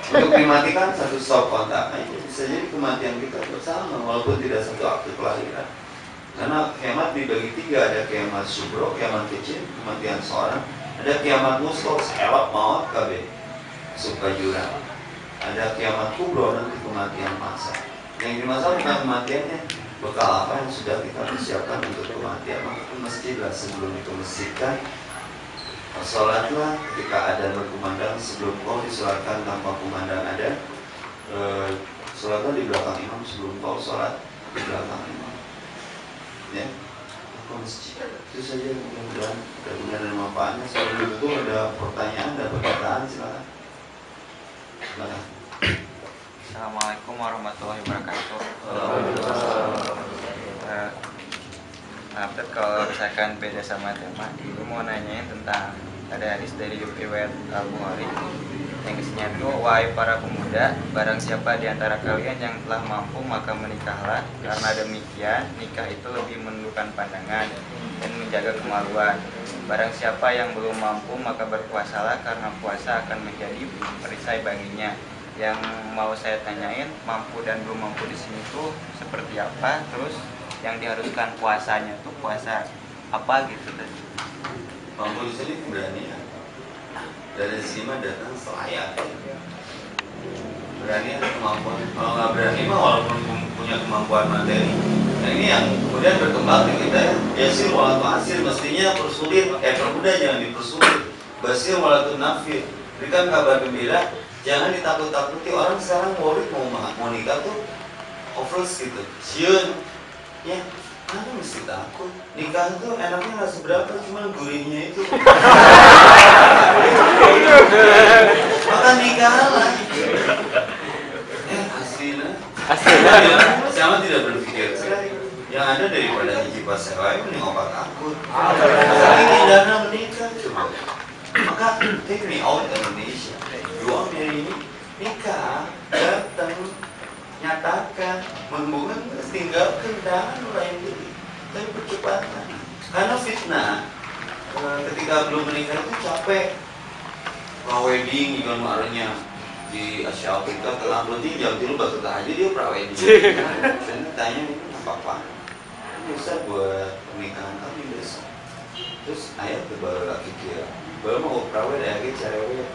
untuk dimatikan 1 stop kontak aja bisa jadi kematian kita bersama walaupun tidak satu akte kelahiran. Karena kiamat dibagi 3, ada kiamat subro, kiamat kecil, kematian seorang, ada kiamat mustok, elok maut KB, suka jurang. Ada kiamat kubro, nanti kematian masa. Yang dimaksud bukan kematiannya, bekal apa yang sudah kita persiapkan untuk kematian. Maka ke masjidlah sebelum itu masjidkan. Sholatlah ketika ada berkumandang, sebelum kau disolatkan tanpa kumandang ada. Sholatlah di belakang imam sebelum kau sholat di belakang imam. Ya, ke masjid. Itu saja mudah-mudahan ada guna dan manfaatnya. Sebelum itu ada pertanyaan dan perkataan silakan. Assalamualaikum warahmatullahi wabarakatuh. Kalau misalkan beda sama tema, gue mau nanyain tentang ada hadis dari riwayat Al-Bukhari yang isinya itu, wahai para pemuda, barang siapa di antara kalian yang telah mampu maka menikahlah, karena demikian nikah itu lebih menundukkan pandangan dan menjaga kemaluan. Barang siapa yang belum mampu maka berpuasalah, karena puasa akan menjadi perisai baginya. Yang mau saya tanyain, mampu dan belum mampu di sini tuh seperti apa? Terus yang diharuskan puasanya tuh puasa apa gitu tadi? Mampu di sini berani ya. Dari sini mah datang selayaknya. Berani ada kemampuan. Kalau nggak berani mah walaupun punya kemampuan materi. Nah ini yang kemudian berkembang di kita ya. Yasir walaupun asir mestinya persulit. Permudah jangan dipersulit. Basir walaupun nafir. Berikan kabar gembira. Jangan ditakut-takuti. Orang sekarang mau nikah tuh offers gitu. Siun. Ya, kamu mesti takut. Nikah tuh enaknya nggak seberapa, cuma gurihnya itu. Maka nikahlah. Aslinya. Sama tidak berpikir sekali. Yang ada daripada hiji pas sewa ini obat takut. Ini dana menikah cuma. Maka take me out Indonesia. You want marry me? Nikah, datang. Nyatakan, menghubungkan, tinggalkan jangan orang diri, tapi percepatan. Karena fitnah, ketika belum menikah itu capek. Pra-wedding juga marahnya di Asia Afrika telah berhenti jam 3 baru aja dia pra-wedding. Saya tanya ini apa-apa? Bisa buat pernikahan kami besok. Terus ayah baru lagi kira, baru mau pra-wedding lagi cewek.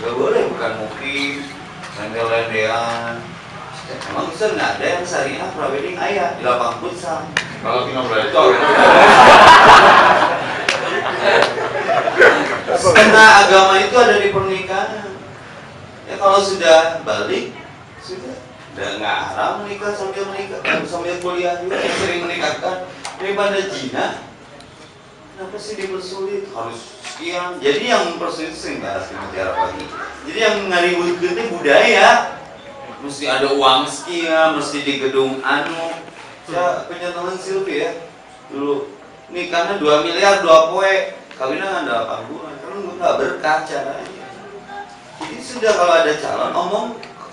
Gak boleh, bukan mukim. Lendel-lendean. Emang bisa nggak ada yang syariah pra-wedding ayah di lapang futsal. Kalau tinggal belajar. Setengah agama itu ada di pernikahan. Ya kalau sudah balik, sudah nggak haram menikah sambil kuliah juga yang sering menikahkan daripada zina. Kenapa sih dipersulit? Harus sekian. Jadi yang mempersulit sering bahas di mutiara pagi. Jadi yang ngaributkeun teh budaya. Mesti ada uang sekian, mesti di gedung anu. Saya punya teman Silvi ya. Dulu nikahnya 2 miliar 2 poe, kawinnya kan 8 bulan. Kan nggak berkah caranya. Jadi sudah kalau ada calon ngomong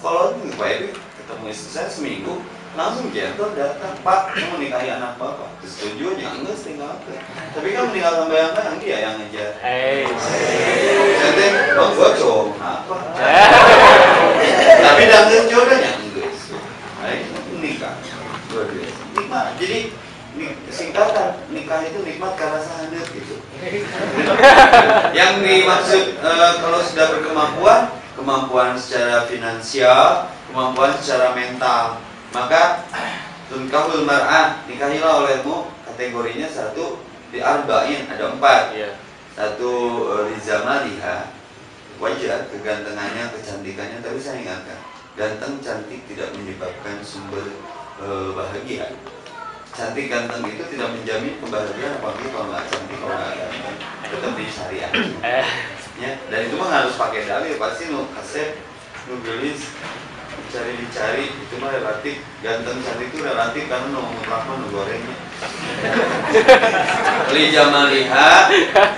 kalau nih Pak Ebi ketemu istri saya seminggu langsung gentle datang, Pak mau nikahi anak bapak, setuju aja enggak tinggal apa? Tapi kan meninggal bayang-bayang dia yang ngejar. Jadi gua cowok apa? Tapi dan jodohnya enggak. Baik nikah, luar biasa. Nikmat. Jadi singkatan nikah itu nikmat karena sahadat gitu. Yang dimaksud kalau sudah berkemampuan, kemampuan secara finansial, kemampuan secara mental. Maka tunkahul mar'ah, nikahilah olehmu, kategorinya 1 di arba'in, ada 4. Satu rizamaliha, wajar kegantengannya, kecantikannya, tapi saya ingatkan, ganteng cantik tidak menyebabkan sumber bahagia. Cantik ganteng itu tidak menjamin kebahagiaan, apalagi kalau nggak cantik, kalau nggak ganteng tetap dicari aja. Ya, dan itu mah harus pakai dalil, pasti nu kaset, nu gelis, dicari itu mah relatif. Ganteng cantik itu relatif karena nu mutlak mah nu gorengnya. Li jamaliha,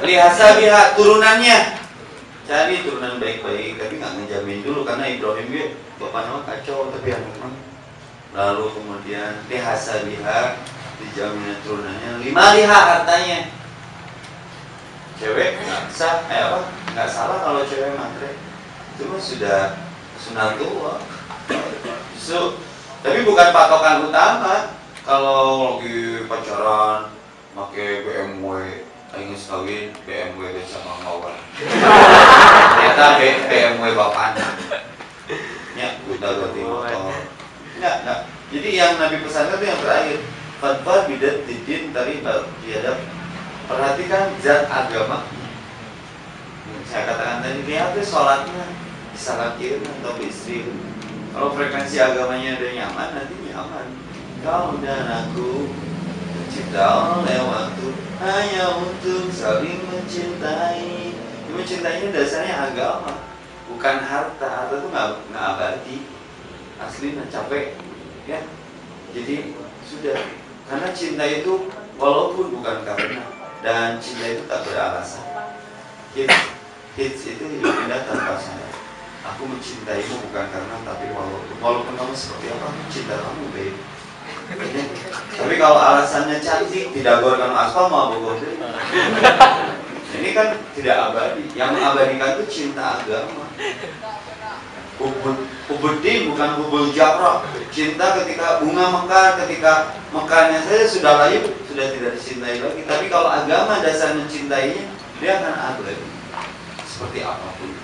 lihasa biha, turunannya. Cari turunan baik-baik, tapi nggak ngejamin dulu karena Ibrahim dia bapaknya kacau, tapi yang memang. Lalu kemudian lihasa biha, dijamin turunannya. 5 liha hartanya. Cewek nggak sah, nggak salah kalau cewek matre. Itu mah sudah sunatullah. So, tapi bukan patokan utama. Kalau lagi pacaran pakai BMW, ingin kawin BMW sama mawar. Ternyata BMW bapaknya. Ya, udah ganti motor. Enggak. Jadi yang Nabi pesankan itu yang terakhir. Fatwa bidat tidin tari biadab. Perhatikan zat agama. Saya katakan tadi, lihat sholatnya salat kiri atau istri. Kalau frekuensi agamanya udah nyaman, nanti nyaman. Kau dan aku tercipta oleh waktu hanya untuk saling mencintai. Mencintainya dasarnya agama, bukan harta. Harta itu nggak abadi. Aslinya capek, ya. Jadi sudah. Karena cinta itu walaupun bukan karena, dan cinta itu tak beralasan. Hits itu hidup indah tanpa syarat. Aku mencintaimu bukan karena, tapi walaupun kamu seperti apa, aku cinta kamu, babe. Tapi kalau alasannya cantik, tidak gorkan aspal mau bogor. Ini kan tidak abadi. Yang mengabadikan itu cinta agama. Hubuddin bukan hubul jarrah. Cinta ketika bunga mekar, ketika mekarnya saja sudah layu, sudah tidak dicintai lagi. Tapi kalau agama dasar mencintainya, dia akan abadi seperti apapun.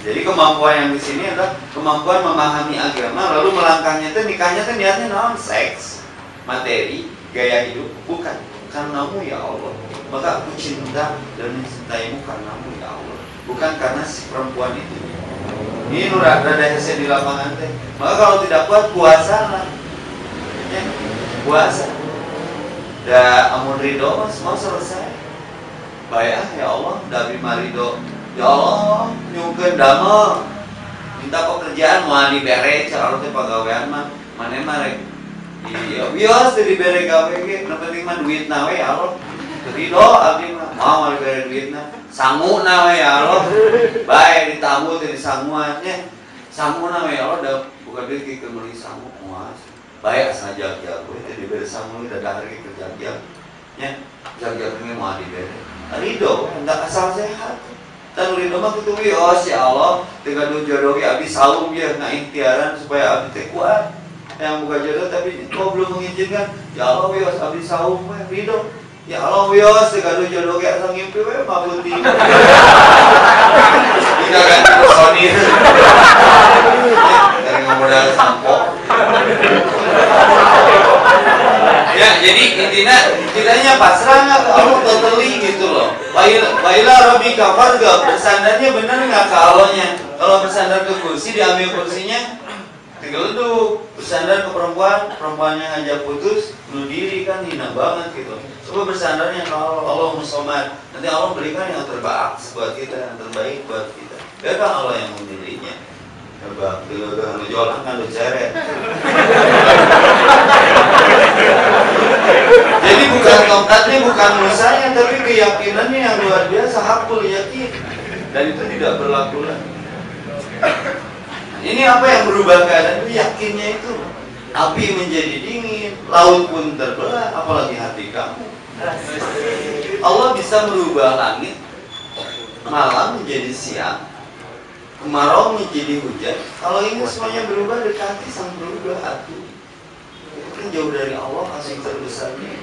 Jadi kemampuan yang di sini adalah kemampuan memahami agama, lalu melangkahnya itu nikahnya itu niatnya non seks, materi, gaya hidup, bukan karenamu ya Allah. Maka aku cinta dan mencintaimu karenamu ya Allah, bukan karena si perempuan itu. Ini rada hese di lapangan teh. Maka kalau tidak kuat puasa lah, ya, puasa. Da amun ridho mas mau selesai. Baik ya Allah dari marido. Ya Allah, nyungkeun damel. Minta pekerjaan mau dibere, cara teh pagawean mah mane mah rek. Iya, bios teh dibere gawe ge, nu penting mah duitna we ya Allah. Ridho abdi mah mau dibere duitna. Sanguna we ya Allah. Bae ditamu teh disanguan nya. Sanguna we ya Allah da buka duit ke meuli sangu moal. Bae asa jagjag we teh dibere sangu dadahar ge kerja nya. Jagjag ge mau dibere. Ridho hendak asal sehat. Dan ridho mah kitu wios ya Allah, dengan jodoh ge abdi saum ya ikhtiaran supaya abdi teh kuat. Yang buka jodoh tapi kok belum mengizinkan. Ya Allah wios abdi saum we ridho. Ya Allah wios dengan jodoh ge asa ngimpi we mabuti. Tidak ganti personil. Dari modal sampo. Ya, jadi intinya pasrah nggak ke Allah totally gitu loh. Baiklah Robi kafar gak bersandarnya benar nggak ke Allahnya. Kalau bersandar ke kursi diambil kursinya, tinggal duduk. Bersandar ke perempuan, perempuannya ngajak putus, bunuh diri kan hina banget gitu. Coba bersandarnya ke Allah, Allah musomad. Nanti Allah berikan yang terbaik buat kita, yang terbaik buat kita. Biarkan Allah yang memilihnya. Coba lu jualan kan lu ceret. Jadi bukan tongkatnya, bukan musanya, tapi keyakinannya yang luar biasa, hakul yakin. Dan itu tidak berlaku lagi. Ini apa yang berubah keadaan itu? Yakinnya itu. Api menjadi dingin, laut pun terbelah, apalagi hati kamu. Allah bisa merubah langit, malam menjadi siang, kemarau menjadi hujan. Kalau ini semuanya berubah, dekati sang berubah hati. Itu kan jauh dari Allah, kasih terbesarnya.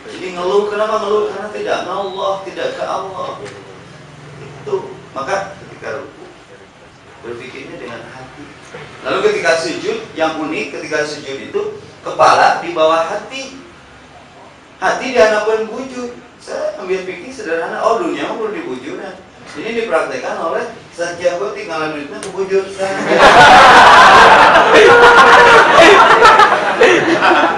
Jadi ngeluh, kenapa ngeluh? Karena tidak Allah, tidak ke Allah. Itu, maka ketika ruku berpikirnya dengan hati. Lalu ketika sujud, yang unik ketika sujud itu kepala di bawah hati. Hati dihadapkan bujur. Saya ambil pikir sederhana, oh dunia perlu dibujuran. Ini dipraktekkan oleh Santiago tinggalan duitnya kebujur.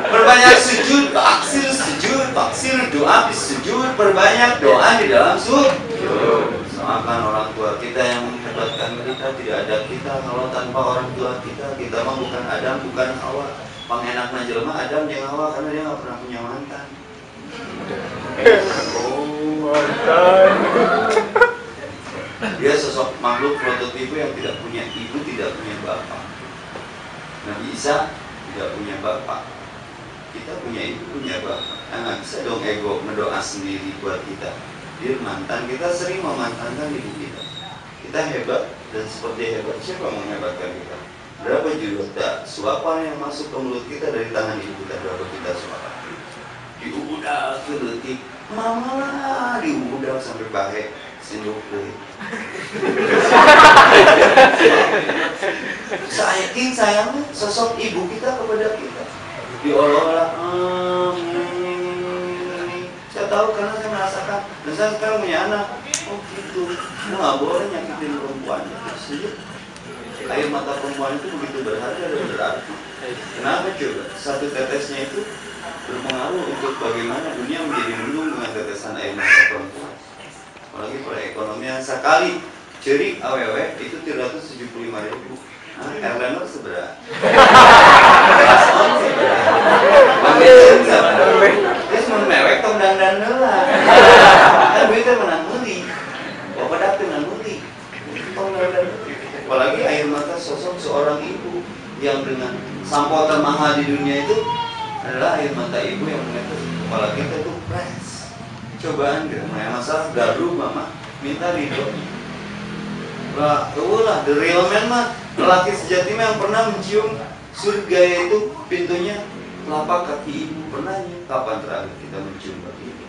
Perbanyak sujud, taksir, doa di sujud, perbanyak doa di dalam sujud. Seakan orang tua kita yang menghebatkan kita, tidak ada kita kalau tanpa orang tua kita. Kita mah bukan Adam, bukan Hawa. Pengenakna jelema Adam yang Hawa karena dia nggak pernah punya mantan. Oh, mantan. Dia sosok makhluk prototipe yang tidak punya ibu, tidak punya bapak. Nabi Isa tidak punya bapak. Kita punya ibu, punya bapak. Nggak bisa dong ego mendoa sendiri buat kita. Dia mantan, kita sering memantankan ibu kita. Kita hebat, dan seperti hebat, siapa yang menghebatkan kita? Berapa juta suapan yang masuk ke mulut kita dari tangan ibu kita? Berapa kita suapan? Diudak ke detik, mama diudak sampai bahe. Saking sayangnya sosok ibu kita kepada kita diolah-olah. Saya tahu karena saya merasakan, dan saya sekarang punya anak. Oh gitu, nggak boleh nyakitin perempuan. Air mata perempuan itu begitu berharga dan berarti. Kenapa coba? Satu tetesnya itu berpengaruh untuk bagaimana dunia menjadi mendung dengan tetesan air mata perempuan. Apalagi perekonomian sekali cerik aww itu 375.000. Nah, airliner seberapa? Pason seberapa? Dia cuma mewek tong dan heula. Kan duitnya menang meuli. Bapak dapet menang meuli. Tong dan. Apalagi air mata sosok seorang ibu yang dengan sampo termahal di dunia itu adalah air mata ibu yang menetes kepala kita itu fresh. Cobaan gitu, masalah gaduh mama minta ridho. Lah, the real man mah lelaki sejati mah yang pernah mencium surga yaitu pintunya telapak kaki ibu. Pernah kapan terakhir kita mencium kaki ibu?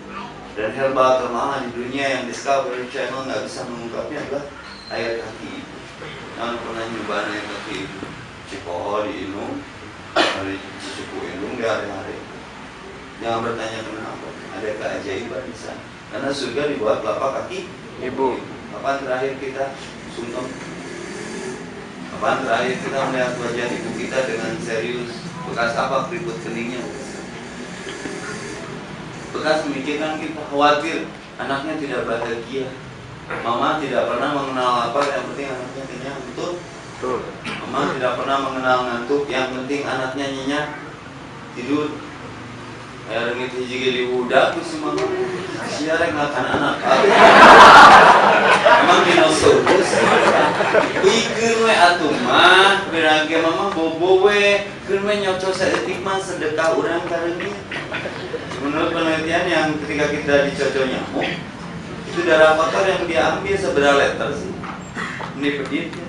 Dan herbal termahal di dunia yang Discovery Channel nggak bisa mengungkapnya adalah air kaki ibu. Jangan pernah nyobain air kaki ibu. Cipoho di Inung, dari Cicuku Inung di hari-hari. Jangan bertanya kenapa. Ada keajaiban di sana. Karena surga dibuat telapak kaki ibu. Kapan terakhir kita sungkem? Kapan terakhir kita melihat wajah ibu kita dengan serius? Bekas apa keriput keningnya? Bekas memikirkan kita khawatir anaknya tidak bahagia. Mama tidak pernah mengenal lapar, yang penting anaknya kenyang. Betul? Mama tidak pernah mengenal ngantuk, yang penting anaknya nyenyak tidur. Ya rengit hiji ge diudak ku si mama. Sia rek makan anak. Emang dinosaurus. Bikeun we atuh mah, berage mama bobo we. Keun we nyocok saeutik mah sedekah urang ka reungit. Menurut penelitian yang ketika kita dicocok nyamuk, itu darah kotor yang diambil seberapa liter sih? Ini pedit ya.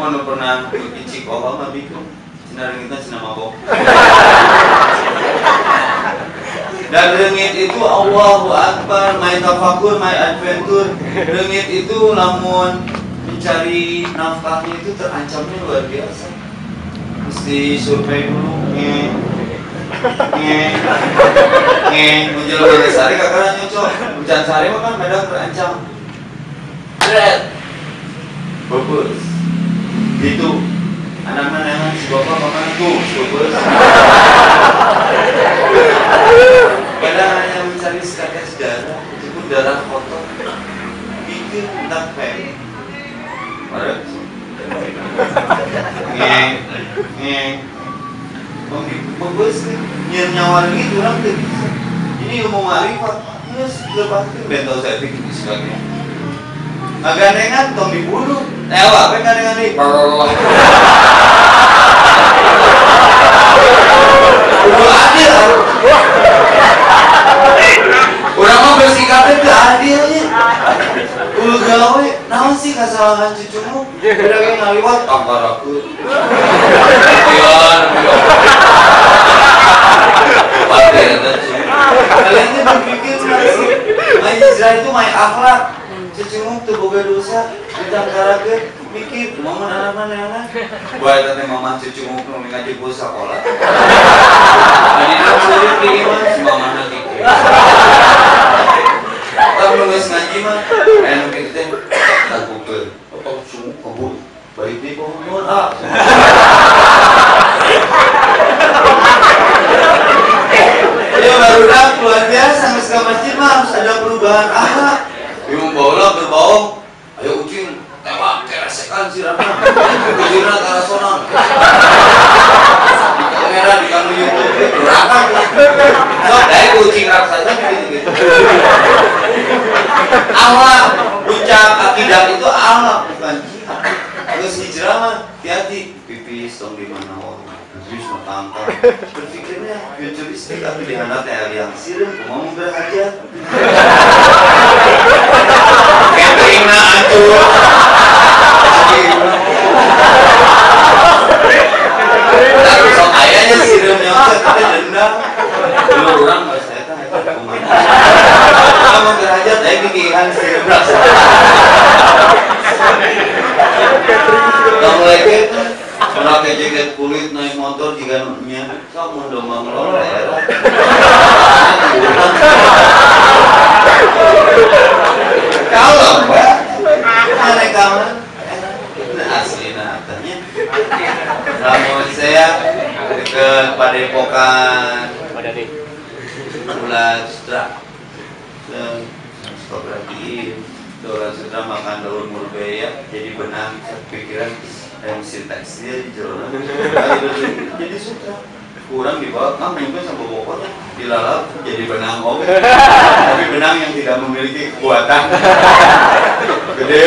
Mau pernah icik oval mah bikun. Cina reungitna cina mabok. Dan reungit itu Allahu Akbar, my tafakur, my adventure. Reungit itu lamun mencari nafkahnya itu terancamnya luar biasa. Mesti survei dulu, muncul dari sari kakaknya nyocok. Hujan sari mah kan medan terancam. Bagus. Gitu. Anak-anak yang si bapak makan tuh, bagus. Kadang hanya mencari setetes darah, itu pun darah kotor. Bikin entah pen. Parah. Bagus nih, nyer nyawar gitu orang tuh bisa. Ini ilmu marifat, yes, lepasin bentol saya pikir sebagainya. Gandengan tong dibunuh, apa gandengan nih? Udah adil, orang mau bersikapnya ke adilnya. Udah gawe, naon sih kesalahan cucumu? Udah kayak ngaliwat, angkar aku. Kalian tuh berpikir sih, main Israel itu main akhlak. Cucumu tuh boga dosa, ditangkarakeun mikir, momen anak-anak. Bae teh mama cucumu nu ngaji ku sakola. Jadi aku sering iman si mama nanti. orang nulis ngaji mah enak kita tak google apa sungguh kabur baik di pohon ah. Ya baru dah luar biasa nggak ke masjid mah harus ada perubahan akhlak. Dia membawa berbohong, ayo ucing tewak keresekan si Rana, ucingnya karasonan. Kamera di kamu YouTube berakan, so dari ucing raksasa gitu. Akhlak, ucap akidah itu akhlak bukan jihad. Terus hijrah mah hati-hati, pipis dong di mana orang. Terus matangkang, berpikirnya futuristik tapi dihanatnya yang sirem, mau berhajat. Catering na ancur. Tapi sok ayahnya sirem yang kita dendam. Dulu orang nggak saya tahu itu kemana. Mau berhajat, saya pikiran sirem rasa. Kamu lagi pakai jaket kulit naik motor jika nya kamu domba ngelor daerah. Kalau mbak, aneh kamu asli natanya. Namun saya ke Padepokan bulan Sutra dan berarti orang sudah makan daun murbeya jadi benang pikiran yang sintaksnya di jalan jadi sutra kurang dibawa kamu juga sama pokoknya dilalap jadi benang tapi benang yang tidak memiliki kekuatan gede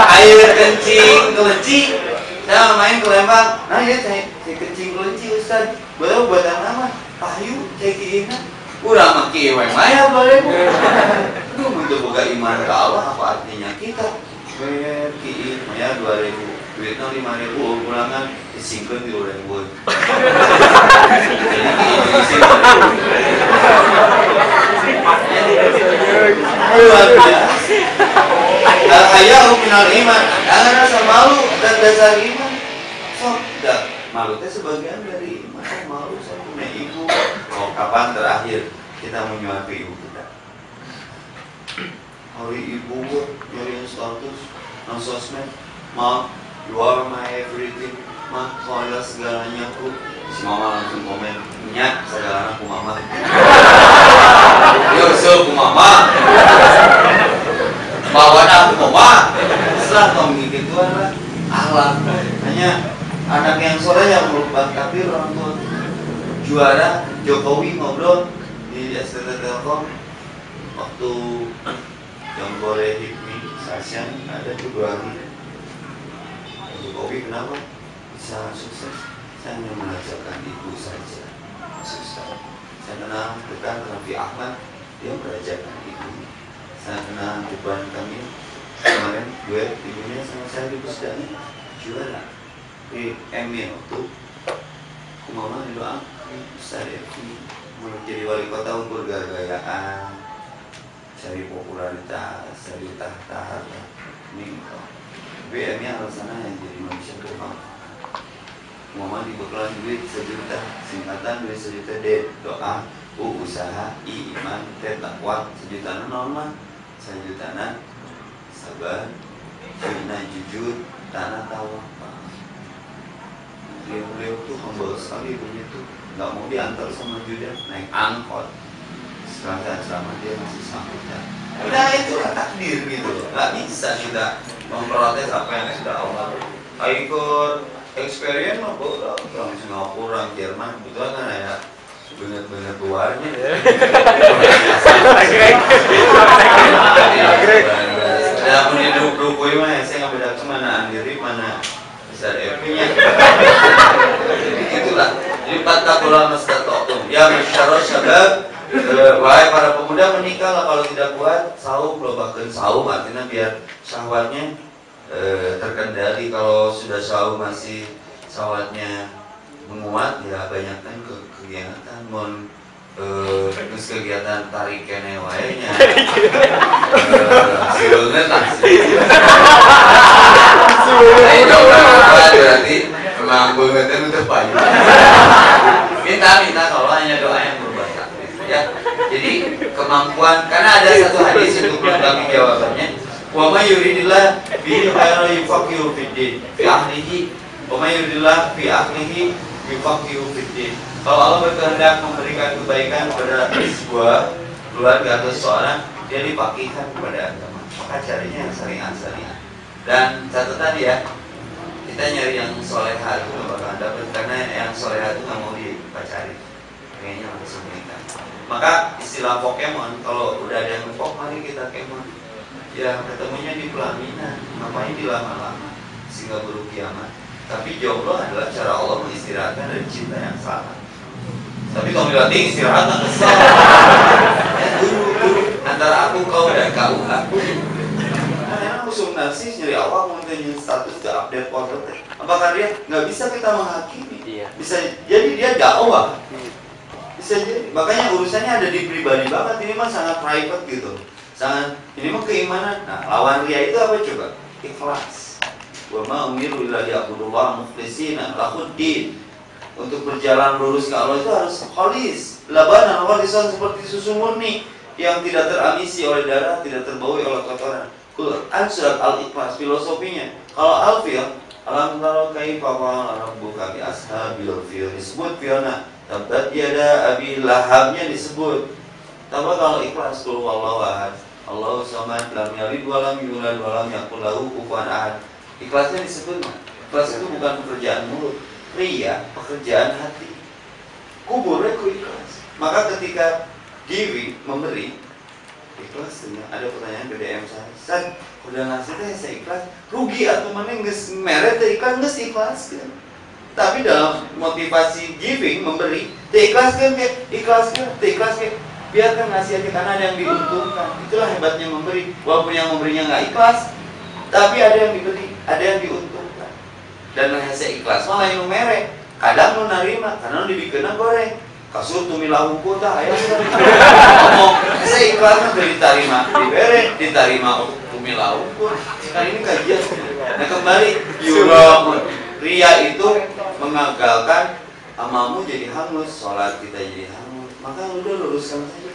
air kencing kelinci saya main ke Lembang nah ya saya kencing kelinci Ustaz buatan apa payu cekiin kurang maki maya boleh itu untuk buka iman ke Allah apa artinya kita kiin maya 2000 duitnya 5.000 pulangan disimpan di orang buat luar biasa al-haya'u minal iman jangan rasa malu dan dasar iman sok dah malu itu sebagian dari iman malu saya punya ibu kapan terakhir kita menyuapi ibu kita hari ibu nyariin status non sosmed ma you are my everything ma soalnya segalanya aku si mama langsung komen nyak segalanya aku mama yo so aku mama bawa aku mama setelah kamu gitu lah akhlak hanya anak yang sore yang melupakan takdir orang tua juara Jokowi ngobrol di STT Telkom waktu Jambore Hipmi Sasyan ada juga Jokowi kenapa bisa sukses saya hanya mengajarkan ibu saja sukses saya kenal dekat Raffi Ahmad dia belajarkan ibu saya kenal Tuban Kamil kemarin gue ibunya sama saya di Pusdani juara di Emil tuh kumama doa saya mau jadi wali kota ukur gaya-gayaan cari popularitas cari tahta ini BM-nya alasannya yang jadi manusia berkembang kumama dibekalan duit 1 juta singkatan duit 1 juta D doa U usaha I iman T takwa 1 juta normal 1 juta sabar Cina jujur tanah tawakal beliau tuh humble sekali ibunya tuh nggak mau diantar sama Judah naik angkot setelah selama dia masih sanggup udah itu takdir gitu nggak bisa kita memprotes apa yang sudah Allah ikut experience mah orang Singapura orang Jerman betul kan ya bener-bener luarnya ya pun hidup rukui mah saya nggak beda mana andiri mana besar F-nya jadi itulah jadi fattaqullaha mastata'tum ya masyarul syabab wahai para pemuda menikahlah kalau tidak kuat saum lobakeun saum artinya biar syahwatnya terkendali kalau sudah saum masih syahwatnya menguat ya banyakkan kegiatan mon terus kegiatan tarik kene wae nya siulna lah ayo berarti memang banget itu payu minta kalau hanya doa yang berbakat Jadi kemampuan, karena ada satu hadis untuk melengkapi jawabannya. Wa may yuridillah bihi khairan yufaqihu fid din fi ahlihi wa may yuridillah fi ahlihi yufaqihu fid din. Kalau Allah berkehendak memberikan kebaikan kepada sebuah keluarga atau seseorang, dia dipakaikan kepada agama. Maka carinya yang syariat. Dan catatan ya, kita nyari yang soleha itu nggak bakal dapet, karena yang soleha itu nggak mau dipacari, kayaknya langsung menikah. Maka istilah Pokemon, kalau udah ada yang ngepok, mari kita kemon. Ya ketemunya di pelaminan, ngapain di lama-lama sehingga buruk kiamat. Tapi jomblo adalah cara Allah mengistirahatkan dari cinta yang salah. Tapi kalau berarti istirahat nggak kesel. Ya guru antara aku kau dan kau aku. Karena musuh narsis nyari awal mengetahui status ke update foto. Apakah dia nggak bisa kita menghakimi? Iya. Bisa jadi dia dakwah. Bisa jadi. Makanya urusannya ada di pribadi banget. Ini mah sangat private gitu. Sangat, ini mah keimanan. Nah, lawan ria itu apa coba? Ikhlas. Wa ma umiru illa liya'budullah mukhlishina lahuddin. Untuk berjalan lurus ke Allah itu harus khalis. Labanan khalisan seperti susu murni yang tidak teramisi oleh darah, tidak terbawa oleh kotoran. Quran surat Al-Ikhlas filosofinya. Kalau Al-Fil, alam tara kaifa fa'ala rabbuka bi ashabil fil, disebut Fiona. Tabbat yada Abi Lahabnya disebut. Tambah kalau Ikhlas, qul huwallahu ahad, Allahu samad, lam yalid wa lam yulad wa lam yakul lahu kufuwan ahad. Ikhlasnya disebut. Ikhlas itu bukan pekerjaan mulut, ria, pekerjaan hati. Kuburnya ku ikhlas. Maka ketika giving, memberi, ikhlas. Ada pertanyaan ke DM saya, San, udah ngasih teh saya ikhlas, rugi atau mana nges meret teh ikhlas, nges ikhlas kan? Tapi dalam motivasi giving, memberi, ikhlaskan ke, ikhlaskan, ikhlaskan. Biarkan ngasih aja karena ada yang diuntungkan. Itulah hebatnya memberi. Walaupun yang memberinya nggak ikhlas, tapi ada yang diberi, ada yang diuntungkan. Dan ngasih ikhlas malah yang merek. Kadang lu narima karena lu dibikinnya goreng. Kasur tumilahu kota ayam ngomong. Ngasih ikhlas mah diterima, diberi, diterima untuk tumilahu kota. Sekarang ini kajian. Nah kembali, ria itu mengagalkan amalmu jadi hangus, sholat kita jadi hangus. Maka udah luruskan saja,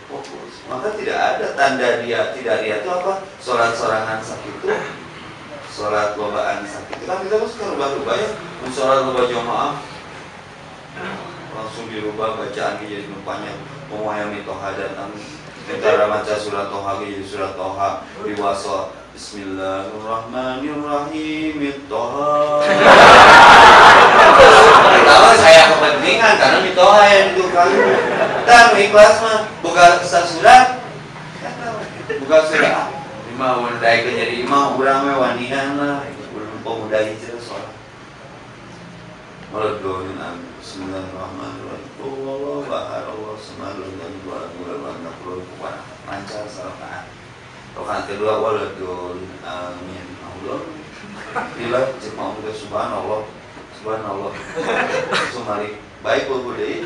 fokus. Maka tidak ada tanda dia tidak ria itu apa? Sholat sorangan sakit itu, sholat lobaan sakit itu kan kita suka rubah-rubah ya. Sholat lobah jamaah langsung dirubah bacaannya jadi banyak. Pemuayami toha datang, negara baca surat toha jadi surat toha diwaso. Bismillahirrahmanirrahim. Toha. Pertama saya kepentingan karena mitoha yang ditukang. Dan ikhlas mah bukan surat, bukan surat. Imam wanita jadi imam urang we wanihan lah, urang pemuda hijrah sholat. Waladdoin amin. Bismillahirrahmanirrahim. Allahu akbar. Allahu samad. Lam lancar salat. Rakaat kedua waladdoin amin. Allah. Bila cek mau ke subhanallah. Subhanallah. Sumari baik bu deui.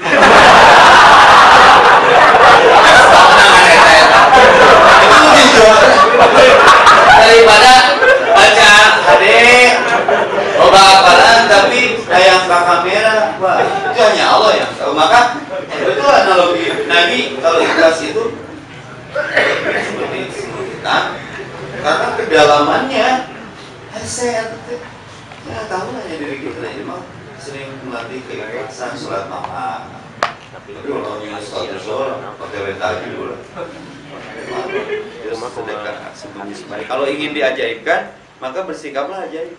Daripada baca HD loba hafalan tapi tayang ke kamera, wah itu hanya Allah yang tahu. Maka itu analogi Nabi kalau ikhlas itu seperti kita, karena kedalamannya saya ya tahu aja diri kita ini mah sering melatih keikhlasan sholat malam. Tapi kalau yang sholat zuhur pakai wetagi dulu. Kalau ingin diajaibkan, maka bersikaplah ajaib.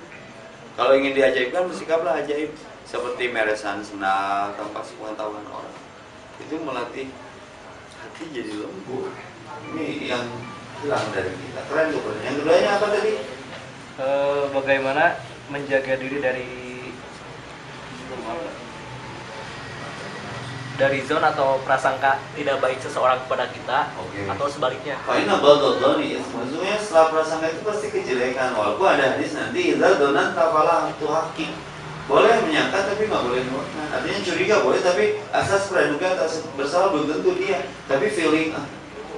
Kalau ingin diajaibkan, bersikaplah ajaib. Seperti meresan senal tanpa sepengetahuan orang. Itu melatih hati jadi lembut. Ini yang hilang dari kita. Keren tuh. Yang keduanya apa tadi? Bagaimana menjaga diri dari zon atau prasangka tidak baik seseorang kepada kita, atau sebaliknya. Karena baldodoni, maksudnya setelah prasangka itu pasti kejelekan. Walaupun ada hadis nanti idza donan tafalah tuhaki. Boleh menyangka tapi nggak boleh nuduh. Artinya curiga boleh tapi asas praduga bersalah belum tentu dia. Tapi feeling,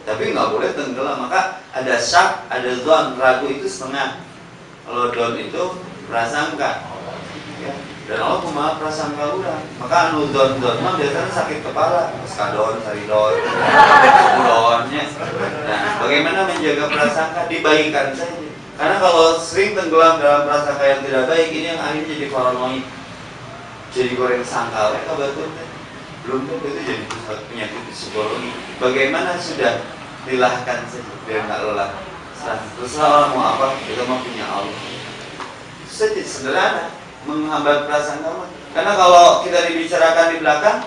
tapi nggak boleh tenggelam. Maka ada syak, ada zon, ragu itu setengah. Kalau don itu prasangka. Ya. Dan Allah kumaha prasangka urang. Maka anu don-don mah biasanya sakit kepala, skadon, saridon, budonnya. Nah, bagaimana menjaga prasangka? Dibaikkan saja. Karena kalau sering tenggelam dalam prasangka yang tidak baik, ini yang akhirnya jadi paranoid, jadi goreng sangkal. Betul belum tentu itu jadi penyakit psikologi. Bagaimana sudah dilahkan saja biar nggak lelah. Terserah mau apa, kita mau punya Allah. Saja sederhana. Menghambat prasangka. Karena kalau kita dibicarakan di belakang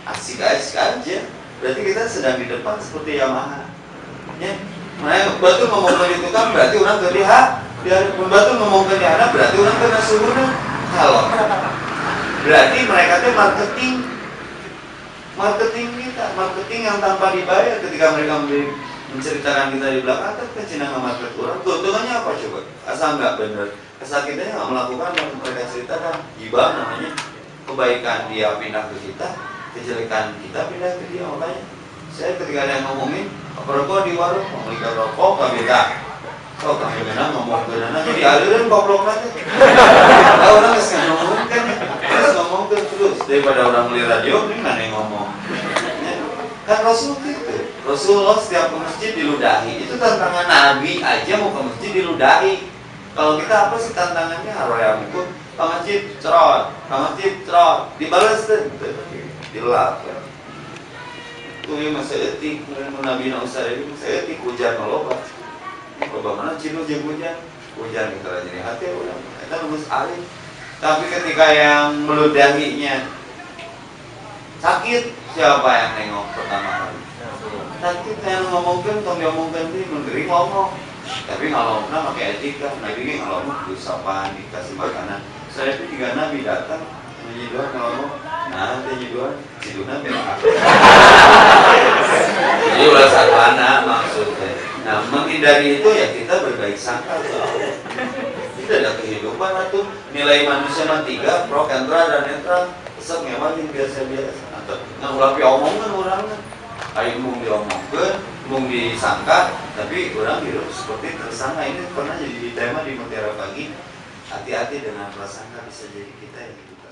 asik-asik aja, berarti kita sedang di depan seperti Yamaha ya. Makanya betul ngomongkan itu kan berarti orang terlihat, betul ngomongkan di anak berarti orang kena suruhnya. Kalau berarti mereka itu marketing kita, marketing yang tanpa dibayar ketika mereka menceritakan kita di belakang. Tapi Cina nggak market orang, keuntungannya apa coba? Asal nggak bener, kesakitannya nggak melakukan yang mereka ceritakan. Gibah namanya, kebaikan dia pindah ke kita, kejelekan kita pindah ke dia. Makanya saya ketika ada yang ngomongin rokok di warung, mau beli rokok nggak beda. Oh kami benar ngomong ke dana, jadi aliran goblok aja. Ada orang yang ngomongkan, terus ngomongkan terus daripada orang beli radio, ini mana yang ngomong? Kan Rasul gitu. Rasulullah setiap ke masjid diludahi. Itu tantangan Nabi aja mau ke masjid diludahi. Kalau kita apa sih tantangannya? Haroyam ikut ke masjid cerot, ke masjid cerot, dibalas tuh, dilap. Itu yang masih etik, Nabi Nausar ini masih etik hujan melobat. Bagaimana cinu jeng hujan kita jadi hati udah. Kita nunggu alim. Tapi ketika yang meludahinya sakit, siapa yang nengok pertama kali? Sakit yang ngomongkan, tong diomongkan ini menteri ngomong. Tapi kalau pernah pakai etika, Nabi ini kalau mau diusapan, dikasih makanan. Saya itu 3 Nabi datang, menyiduan ngomong, nah menyiduan, siduna bela. Jadi ulah satu anak maksudnya. Nah menghindari itu ya kita berbaik sangka. Tidak ada kehidupan atau nilai manusia mah 3, pro, kontra, dan netral. Pesek memang yang biasa-biasa. Nah ulah omongan orang kan. Ayo mung diomongkan, mung disangka, tapi orang hidup seperti tersangka. Ini pernah jadi tema di Mutiara Pagi. Hati-hati dengan prasangka, bisa jadi kita yang hidup